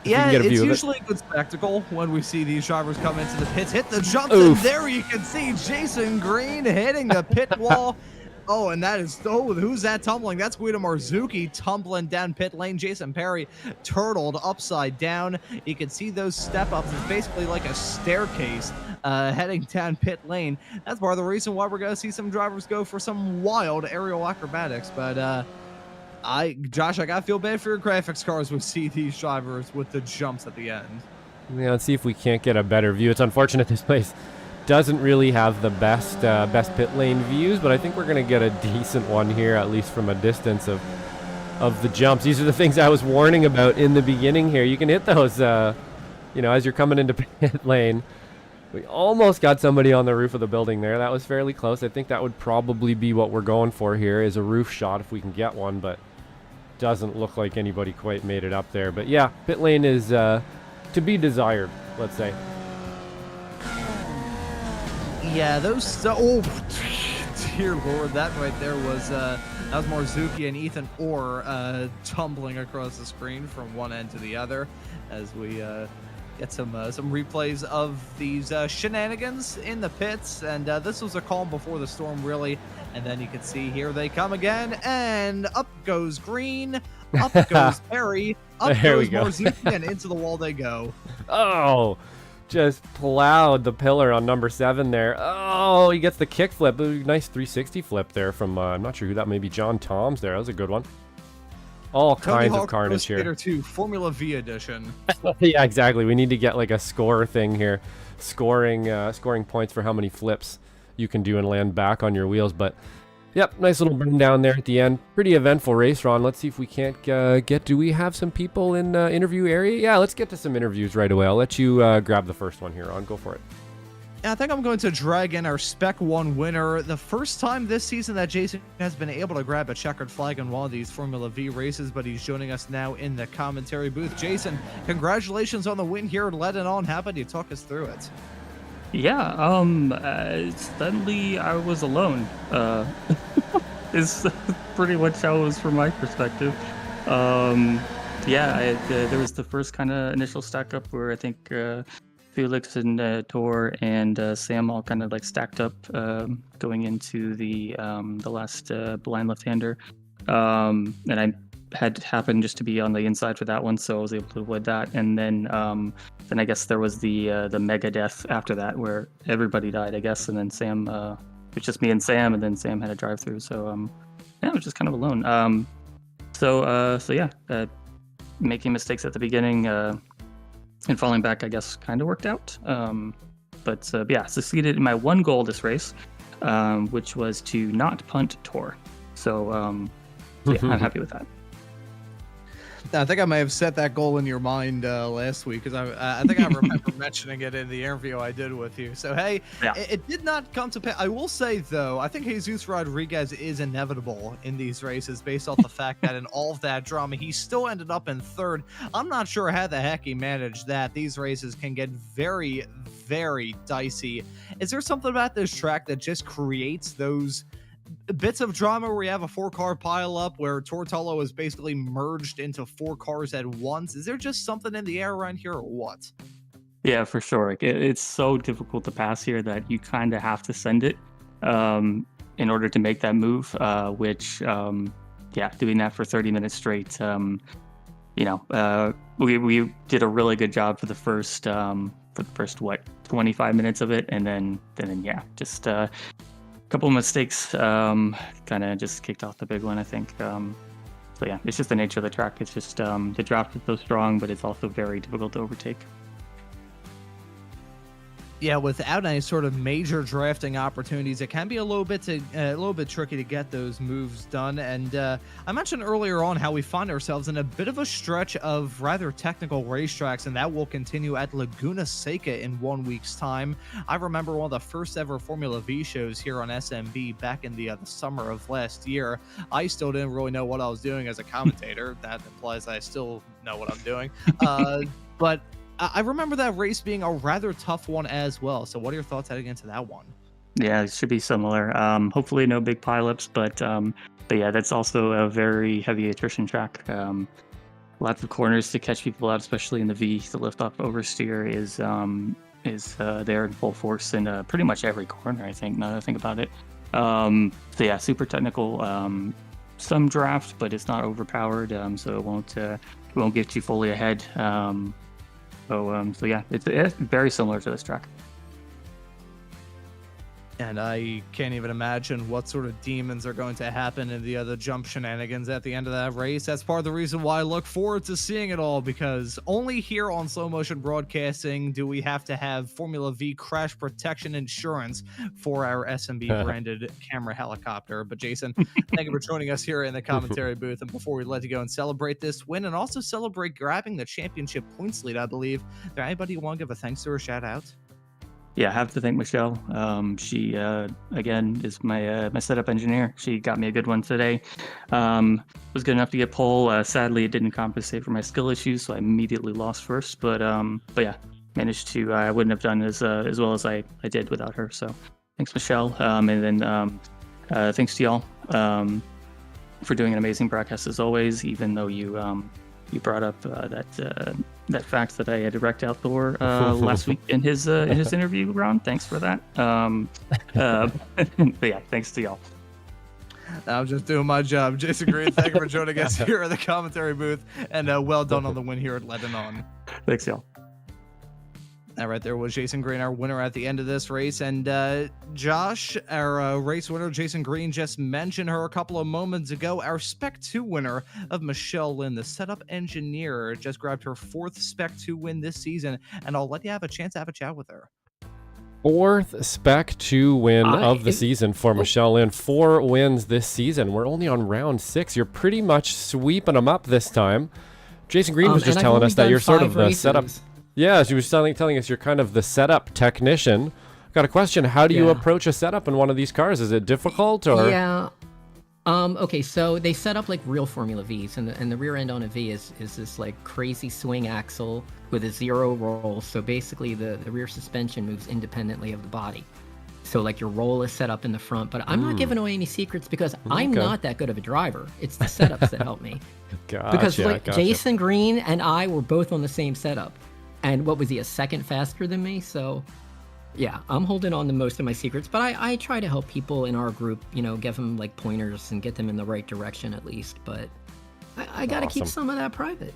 Yeah, it's usually a good spectacle when we see these drivers come into the pits, hit the jumps, Oof. and there you can see Jason Green hitting the pit wall. Oh, and that is, who's that tumbling? That's Guido Marzuki tumbling down pit lane. Jason Perry turtled upside down. You can see those step-ups. It's basically like a staircase heading down pit lane. That's part of the reason why we're going to see some drivers go for some wild aerial acrobatics, but... Josh, I gotta feel bad for your graphics cards when we see these drivers with the jumps at the end. Yeah, let's see if we can't get a better view. It's unfortunate this place doesn't really have the best pit lane views, but I think we're gonna get a decent one here, at least from a distance of the jumps. These are the things I was warning about in the beginning here. You can hit those, as you're coming into pit lane. We almost got somebody on the roof of the building there. That was fairly close. I think that would probably be what we're going for here, is a roof shot if we can get one, but doesn't look like anybody quite made it up there. But yeah, pit lane is to be desired, let's say. Yeah, those... Oh, dear Lord, that right there was... that was Marzuki and Ethan Orr tumbling across the screen from one end to the other as we Get some replays of these shenanigans in the pits, and this was a calm before the storm, really. And then you can see here they come again, and up goes Green, up goes Perry, up There we goes go. Marzuki, and into the wall they go. Oh, just plowed the pillar on number 7 there. Oh, he gets the kick flip. Nice 360 flip there from, I'm not sure who that may be, John Toms there. That was a good one. All Tony kinds Hawk of carnage Pro here. Skater 2 Formula V edition. Yeah, exactly. We need to get like a score thing here, scoring points for how many flips you can do and land back on your wheels. But yep, nice little burn down there at the end. Pretty eventful race, Ron. Let's see if we can't do we have some people in interview area? Yeah, let's get to some interviews right away. I'll let you grab the first one here, Ron. Go for it. And I think I'm going to drag in our Spec 1 winner. The first time this season that Jason has been able to grab a checkered flag in one of these Formula V races, but he's joining us now in the commentary booth. Jason, congratulations on the win here at Ledenon. How about you talk us through it? Yeah, suddenly I was alone. Is pretty much how it was from my perspective. There was the first kind of initial stack up where I think Felix and Tor and Sam all kind of like stacked up going into the last blind left-hander, and I had happened just to be on the inside for that one, so I was able to avoid that. And then I guess there was the mega death after that where everybody died, I guess, and then Sam, it was just me and Sam, and then Sam had a drive through, so I was just kind of alone. Making mistakes at the beginning. And falling back, I guess, kind of worked out. Succeeded in my one goal this race, which was to not punt Tor. So I'm happy with that. I think I may have set that goal in your mind last week, because I think I remember mentioning it in the interview I did with you. So, hey, it did not come to pass. I will say, though, I think Jesus Rodriguez is inevitable in these races based off the fact that in all of that drama, he still ended up in third. I'm not sure how the heck he managed that. These races can get very, very dicey. Is there something about this track that just creates those bits of drama where you have a 4-car pileup where Tortolo is basically merged into 4 cars at once? Is there just something in the air around here or what? Yeah, for sure. It's so difficult to pass here that you kind of have to send it in order to make that move, doing that for 30 minutes straight. We did a really good job for the first 25 minutes of it, and then just couple of mistakes kind of just kicked off the big one, I think. It's just the nature of the track. It's just the draft is so strong, but it's also very difficult to overtake. Yeah, without any sort of major drafting opportunities, it can be a little bit tricky to get those moves done. And I mentioned earlier on how we find ourselves in a bit of a stretch of rather technical racetracks, and that will continue at Laguna Seca in 1 week's time. I remember one of the first ever Formula V shows here on SMB back in the summer of last year. I still didn't really know what I was doing as a commentator. That implies I still know what I'm doing. But I remember that race being a rather tough one as well. So what are your thoughts heading into that one? Yeah, it should be similar. Hopefully no big pileups, but that's also a very heavy attrition track. Lots of corners to catch people out, especially in the V. The lift-off oversteer is there in full force in pretty much every corner, I think, now that I think about it. Super technical. Some draft, but it's not overpowered, so it won't get you fully ahead. It's very similar to this track. And I can't even imagine what sort of demons are going to happen in the other jump shenanigans at the end of that race. That's part of the reason why I look forward to seeing it all, because only here on Slow Motion Broadcasting do we have to have Formula V crash protection insurance for our SMB branded camera helicopter. But Jason, thank you for joining us here in the commentary booth. And before we let you go and celebrate this win and also celebrate grabbing the championship points lead, I believe, is there anybody you want to give a thanks to or shout out? Yeah, I have to thank Michelle. She, again, is my setup engineer. She got me a good one today. Was good enough to get pole. Sadly, it didn't compensate for my skill issues, so I immediately lost first. But yeah, managed to. I wouldn't have done as well as I did without her. So thanks, Michelle. And then thanks to y'all for doing an amazing broadcast as always. Even though you brought up that that fact that I had wrecked out Thor last week in his interview round. Thanks for that. But yeah, thanks to y'all. I'm just doing my job. Jason Green, thank you for joining us here in the commentary booth, and well done on the win here at Ledenon. Thanks, y'all. That right there was Jason Green, our winner at the end of this race. And Josh, our race winner, Jason Green, just mentioned her a couple of moments ago. Our Spec 2 winner of Michelle Lynn, the setup engineer, just grabbed her 4th Spec 2 win this season. And I'll let you have a chance to have a chat with her. 4th Spec 2 win of the season for Michelle Lynn. 4 wins this season. We're only on round 6. You're pretty much sweeping them up this time. Jason Green was just telling us that you're sort of the setup. Yeah, she was telling us you're kind of the setup technician. Got a question. How do you approach a setup in one of these cars? Is it difficult or? Yeah. Okay, so they set up like real Formula Vs, and the rear end on a V is this like crazy swing axle with a 0 roll. So basically the rear suspension moves independently of the body. So like your roll is set up in the front, but I'm not giving away any secrets because I'm not that good of a driver. It's the setups that help me. Because Jason Green and I were both on the same setup. And what was he, a second faster than me? So, yeah, I'm holding on to most of my secrets. But I try to help people in our group, give them like pointers and get them in the right direction at least. But I got to keep some of that private.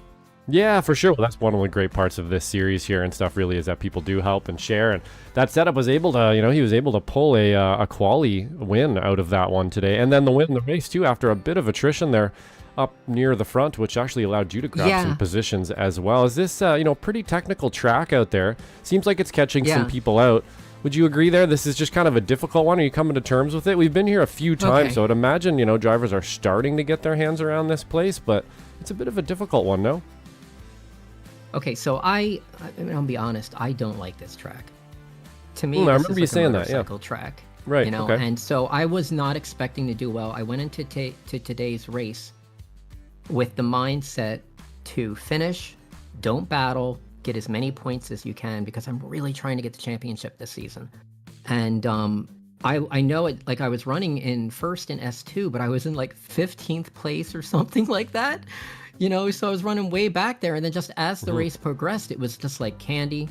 Yeah, for sure. Well, that's one of the great parts of this series here and stuff really is that people do help and share. And that setup was able to, he was able to pull a quali win out of that one today. And then the win in the race, too, after a bit of attrition there. Up near the front, which actually allowed you to grab some positions as well. Is this, pretty technical track out there? Seems like it's catching some people out. Would you agree there? This is just kind of a difficult one. Are you coming to terms with it? We've been here a few times, so I'd imagine, drivers are starting to get their hands around this place, but it's a bit of a difficult one, no? Okay, so I'll be honest, I don't like this track. To me, I remember you saying that, track. Right, okay. And so I was not expecting to do well. I went into today's race with the mindset to finish, don't battle, get as many points as you can, because I'm really trying to get the championship this season. And I know it, like I was running in first in S2, but I was in like 15th place or something like that, so I was running way back there. And then just as the race progressed, it was just like candy,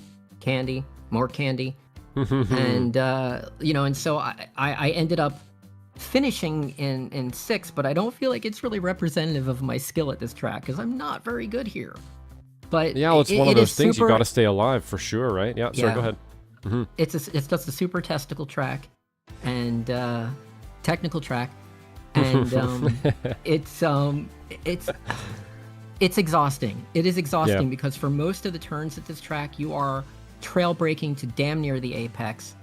more candy. And, and so I ended up finishing in 6th, but I don't feel like it's really representative of my skill at this track because I'm not very good here. But yeah, well, it's one of those things you got to stay alive for sure, right? Yeah, sorry, go ahead. It's just a super testicle track and technical track, and it's exhausting. It is exhausting because for most of the turns at this track, you are trail braking to damn near the apex.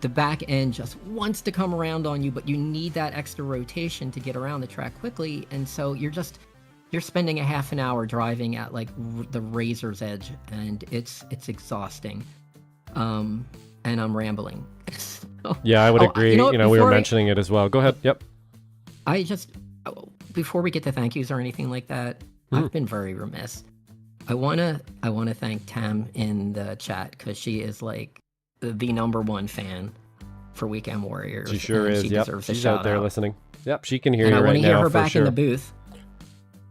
The back end just wants to come around on you, but you need that extra rotation to get around the track quickly. And so you're spending a half an hour driving at like the razor's edge, and it's exhausting. And I'm rambling. Yeah, I would agree. We were mentioning it as well. Go ahead. Yep. Before we get to thank yous or anything like that, I've been very remiss. I wanna thank Tam in the chat because she is like the number 1 fan for Weekend Warriors. She sure is. Yep. She's out there listening. Yep, she can hear you right now. I want to hear her for back sure. in the booth.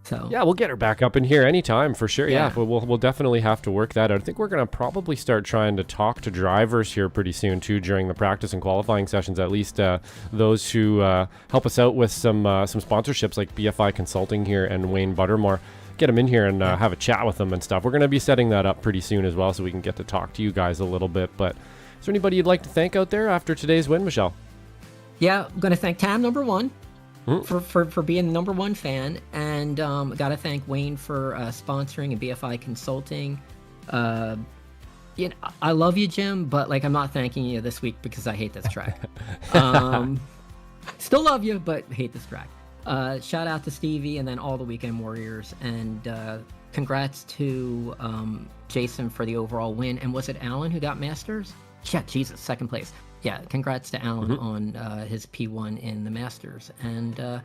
So yeah, we'll get her back up in here anytime for sure. Yeah, but we'll definitely have to work that out. I think we're gonna probably start trying to talk to drivers here pretty soon too during the practice and qualifying sessions. At least those who help us out with some sponsorships like BFI Consulting here and Wayne Buttermore. Get them in here and have a chat with them and stuff. We're gonna be setting that up pretty soon as well, so we can get to talk to you guys a little bit. But is there anybody you'd like to thank out there after today's win, Michelle? Yeah, I'm gonna thank Tam, number 1. For being the number 1 fan, and got to thank Wayne for sponsoring and BFI Consulting. I love you, Jim, but like I'm not thanking you this week because I hate this track. Still love you, but hate this track. Shout out to Stevie and then all the Weekend Warriors, and congrats to Jason for the overall win. And was it Alan who got Masters? Yeah, Jesus, 2nd place. Yeah, congrats to Alan on his P1 in the Masters. And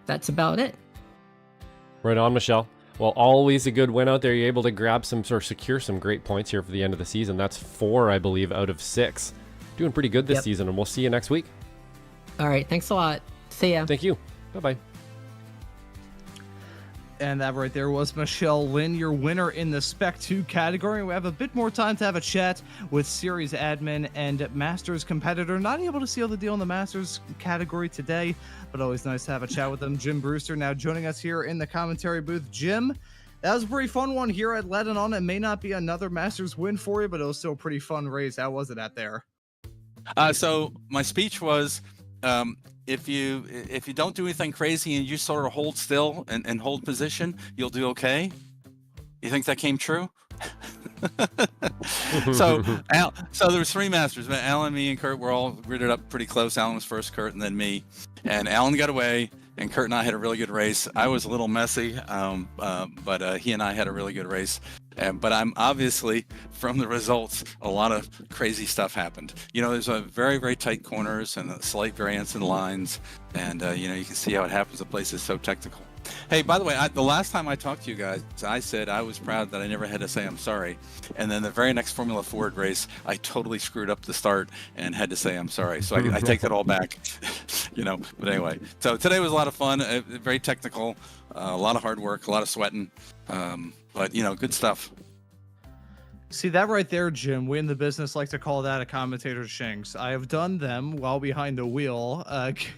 that's about it. Right on, Michelle. Well, always a good win out there. You're able to grab secure some great points here for the end of the season. That's 4, I believe, out of 6. Doing pretty good this season, and we'll see you next week. All right, thanks a lot. See ya. Thank you. Bye-bye. And that right there was Michelle Lynn, your winner in the Spec 2 category. We have a bit more time to have a chat with Series Admin and Masters competitor. Not able to seal the deal in the Masters category today, but always nice to have a chat with them. Jim Brewster now joining us here in the commentary booth. Jim, that was a pretty fun one here at Ledenon. It may not be another Masters win for you, but it was still a pretty fun race. How was it out there? So my speech was, if you don't do anything crazy and you sort of hold still and hold position, you'll do okay. You think that came true? So there was 3 Masters. Alan, me, and Kurt were all gridded up pretty close. Alan was first, Kurt, and then me. And Alan got away, and Kurt and I had a really good race. I was a little messy, but he and I had a really good race. But I'm obviously, from the results, a lot of crazy stuff happened. There's a very, very tight corners and a slight variance in lines. And, you can see how it happens. The place is so technical. Hey, by the way, the last time I talked to you guys, I said I was proud that I never had to say I'm sorry. And then the very next Formula Ford race, I totally screwed up the start and had to say I'm sorry. So I take that all back, But anyway, so today was a lot of fun, very technical, a lot of hard work, a lot of sweating. But, good stuff. See, that right there, Jim, we in the business like to call that a commentator's shinks. I have done them while behind the wheel.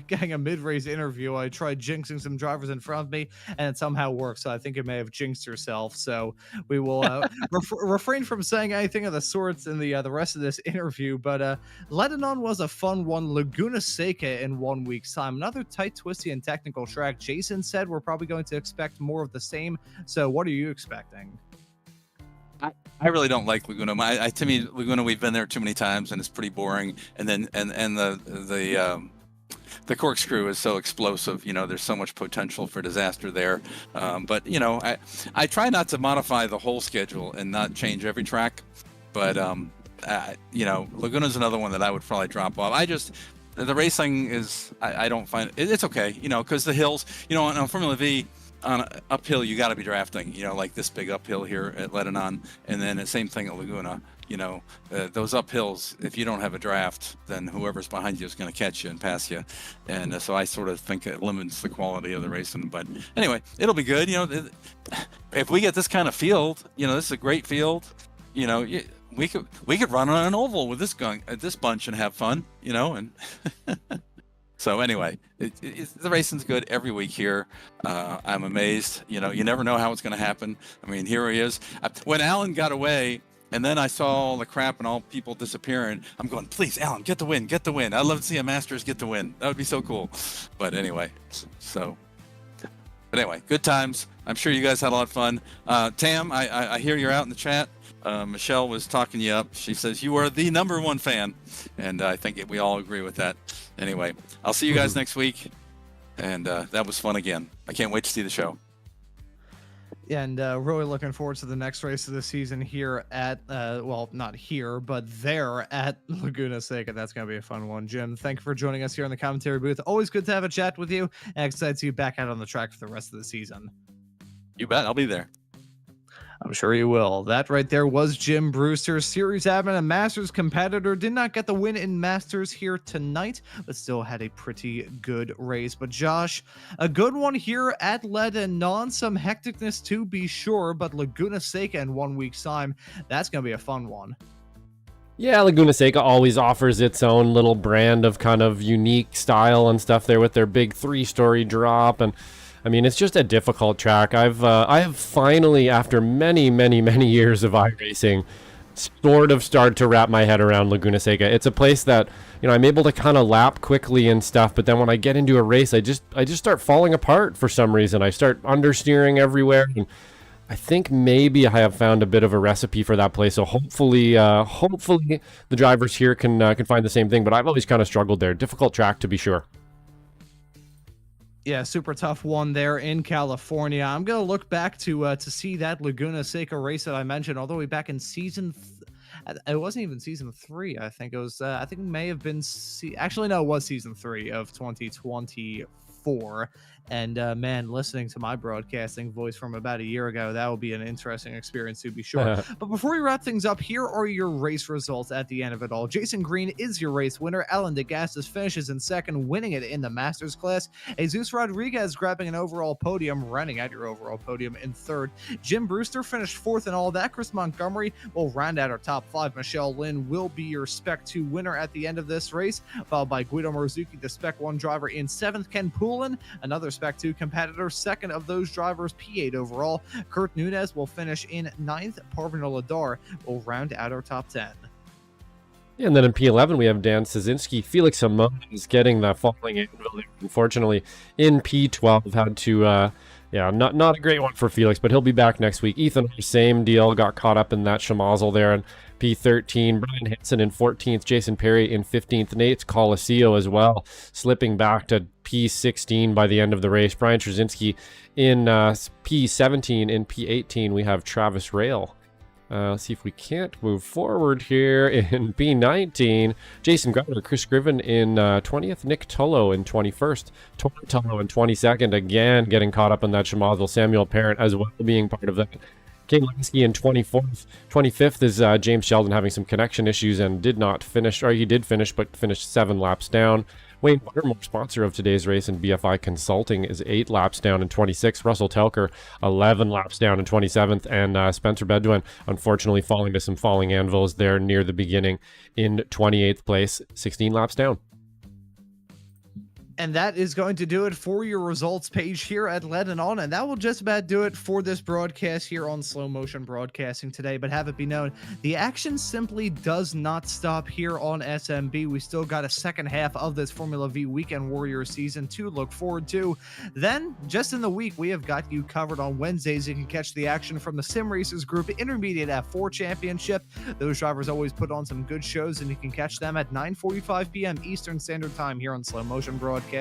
Getting a mid-race interview, I tried jinxing some drivers in front of me, and it somehow worked, so I think it may have jinxed yourself. So we will refrain from saying anything of the sorts in the rest of this interview, but Ledenon was a fun one. Laguna Seca in 1 week's time. Another tight, twisty, and technical track. Jason said we're probably going to expect more of the same, so what are you expecting? I really don't like Laguna. To me, Laguna, we've been there too many times, and it's pretty boring. And then the corkscrew is so explosive. There's so much potential for disaster there. But I try not to modify the whole schedule and not change every track. But Laguna's another one that I would probably drop off. The racing is I don't find it's okay. Because the hills. On Formula V. On uphill, you got to be drafting, like this big uphill here at Ledenon, and then the same thing at Laguna. Those uphills, if you don't have a draft, then whoever's behind you is going to catch you and pass you, and so I sort of think it limits the quality of the racing. But anyway, it'll be good. If we get this kind of field, this is a great field. We could run on an oval with this bunch and have fun. And. So anyway, the racing's good every week here. I'm amazed. You never know how it's going to happen. I mean, here he is. When Alan got away, and then I saw all the crap and all people disappearing, I'm going, please, Alan, get the win, get the win. I'd love to see a Masters get the win. That would be so cool. But anyway, good times. I'm sure you guys had a lot of fun. Tam, I hear you're out in the chat. Michelle was talking you up. She says you are the #1 fan, and I think we all agree with that. Anyway, I'll see you guys next week, and that was fun again. I can't wait to see the show. And really looking forward to the next race of the season here at, not here, but there at Laguna Seca. That's going to be a fun one. Jim, thank you for joining us here in the commentary booth. Always good to have a chat with you, and excited to see you back out on the track for the rest of the season. You bet. I'll be there. I'm sure you will. That right there was Jim Brewster, Series Admin and Masters competitor. Did not get the win in Masters here tonight, but still had a pretty good race. But Josh, a good one here at Ledenon. Some hecticness to be sure, but Laguna Seca in 1 week's time, that's going to be a fun one. Yeah, Laguna Seca always offers its own little brand of kind of unique style and stuff there with their big 3-story drop. And I mean, it's just a difficult track. I have finally, after many years of iRacing, sort of started to wrap my head around Laguna Seca. It's a place that, I'm able to kind of lap quickly and stuff, but then when I get into a race, I just start falling apart for some reason. I start understeering everywhere, and I think maybe I have found a bit of a recipe for that place. So hopefully the drivers here can find the same thing. But I've always kind of struggled there. Difficult track to be sure. Yeah, super tough one there in California. I'm going to look back to see that Laguna Seca race that I mentioned all the way back in season it wasn't even season 3. I think it was. I think it may have been. Actually, no, it was season 3 of 2024. And man, listening to my broadcasting voice from about a year ago, that will be an interesting experience to be sure. But before we wrap things up, here are your race results at the end of it all. Jason Green is your race winner. Ellen DeGastis finishes in second, winning it in the Masters class. Jesus Rodriguez grabbing an overall podium, running at your overall podium in third. Jim Brewster finished fourth in all that. Chris Montgomery will round out our top 5. Michelle Lynn will be your Spec 2 winner at the end of this race, followed by Guido Morzuki, the Spec 1 driver, in 7th. Ken Poulin, another Spec 2 competitor, second of those drivers, P8 overall. Kurt Nunez will finish in 9th. Parvino Ladar will round out our top 10. And then in P11, we have Dan Szynski. Felix Simons getting the falling anvil. Unfortunately, in P12, had to, not a great one for Felix, but he'll be back next week. Ethan, same deal, got caught up in that schmozzle there. And P13, Brian Hansen in 14th, Jason Perry in 15th, Nate Coliseo as well, slipping back to P16 by the end of the race. Brian Trzynski in P17. In P18, we have Travis Rail. Let's see if we can't move forward here. In P19, Jason Gardner, Chris Scriven in 20th, Nick Tullo in 21st, Tori Tullo in 22nd, again getting caught up in that schmozzle. Samuel Parent as well being part of that. Kane Lansky in 24th. 25th is James Sheldon having some connection issues and did not finish, or he did finish, but finished 7 laps down. Wayne Buttermore, sponsor of today's race in BFI Consulting, is 8 laps down in 26th. Russell Telker, 11 laps down in 27th. And Spencer Bedouin, unfortunately falling to some falling anvils there near the beginning in 28th place, 16 laps down. And that is going to do it for your results page here at Ledenon. And that will just about do it for this broadcast here on Slow Motion Broadcasting today. But have it be known, the action simply does not stop here on SMB. We still got a second half of this Formula V Weekend Warrior season to look forward to. Then, just in the week, we have got you covered on Wednesdays. You can catch the action from the Sim Racers Group Intermediate F4 Championship. Those drivers always put on some good shows, and you can catch them at 9:45 p.m. Eastern Standard Time here on Slow Motion Broadcasting.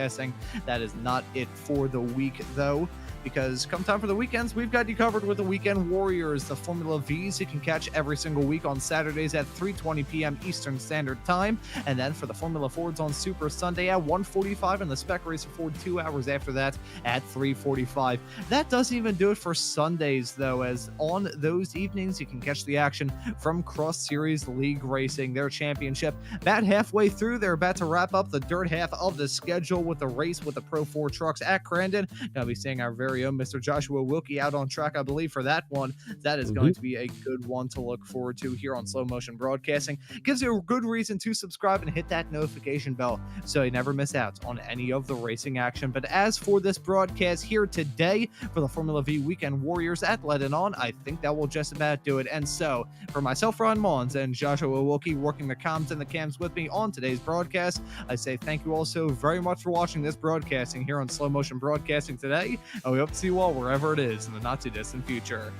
That is not it for the week, though, because come time for the weekends, we've got you covered with the Weekend Warriors, the Formula Vs you can catch every single week on Saturdays at 3:20 p.m. Eastern Standard Time, and then for the Formula Fords on Super Sunday at 1:45, and the Spec Racer Ford 2 hours after that at 3:45. That doesn't even do it for Sundays, though, as on those evenings you can catch the action from Cross Series League Racing, their championship. About halfway through, they're about to wrap up the dirt half of the schedule with the race with the Pro 4 trucks at Crandon. Gonna be seeing our very own Mr. Joshua Wilkie out on track, I believe, for that one. That is going to be a good one to look forward to here on Slow Motion Broadcasting. Gives you a good reason to subscribe and hit that notification bell so you never miss out on any of the racing action. But as for this broadcast here today for the Formula V Weekend Warriors at Ledenon, I think that will just about do it. And so, for myself, Ron Maunz, and Joshua Wilkie working the comms and the cams with me on today's broadcast, I say thank you all so very much for watching this broadcasting here on Slow Motion Broadcasting today, and we hope to see you all wherever it is in the not too distant future.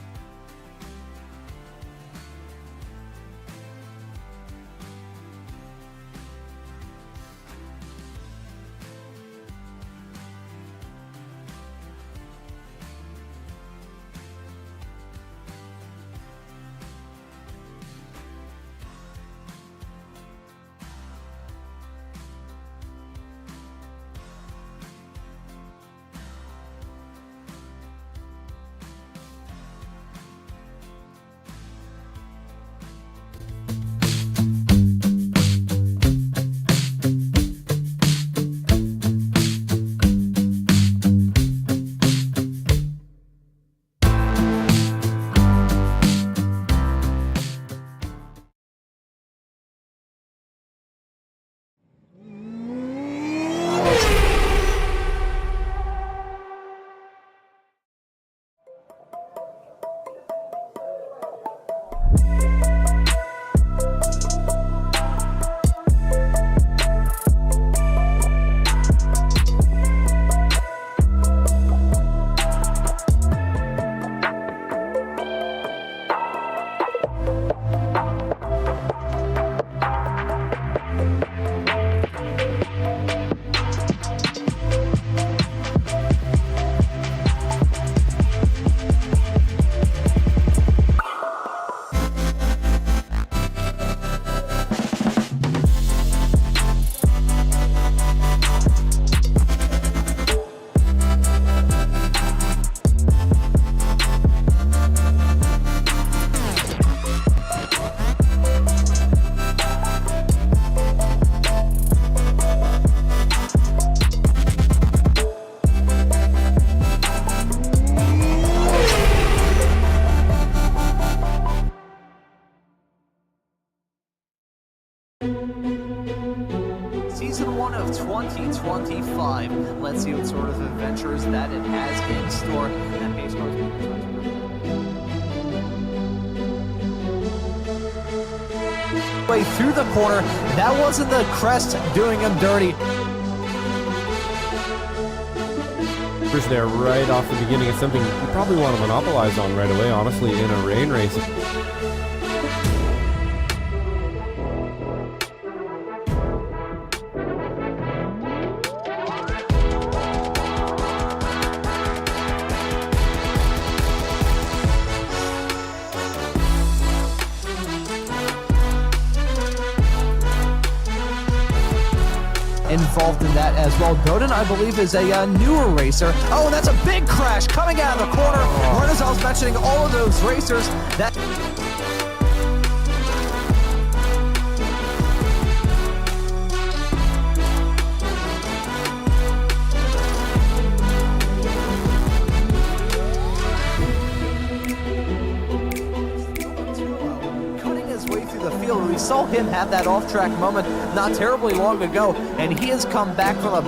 25. Let's see what sort of adventures that it has in store. That pace car way through the corner. That wasn't the crest doing him dirty. There right off the beginning is something you probably want to monopolize on right away, honestly, in a rain race. Involved in that as well. Godin, I believe, is a newer racer. Oh, and that's a big crash coming out of the corner. Renaissance mentioning all of those racers. That way through the field. We saw him have that off-track moment not terribly long ago, and he has come back from a...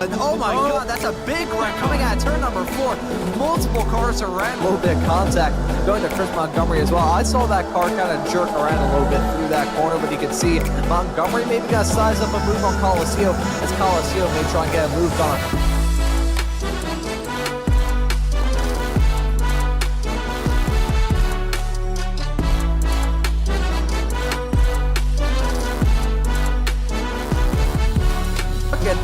And oh my God, that's a big wreck coming out of turn number 4. Multiple cars around. A little bit of contact going to Chris Montgomery as well. I saw that car kind of jerk around a little bit through that corner, but you can see Montgomery maybe got to size up a move on Colacio, as Colacio may try and get a move on. At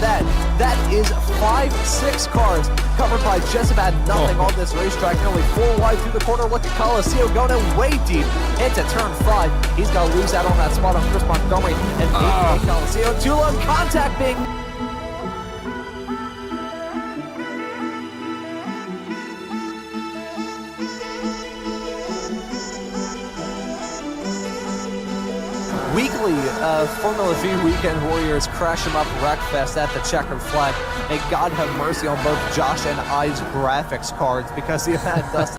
that is 5-6 cars covered by just about nothing on this racetrack. Nearly 4 wide through the corner. Look at Colacio going in way deep into turn 5. He's got to lose out on that spot on Chris Montgomery and Colacio. Too low contact being... Weekly Formula V Weekend Warriors crash him up Wreckfest at the checkered flag. May God have mercy on both Josh and I's graphics cards because he had dust.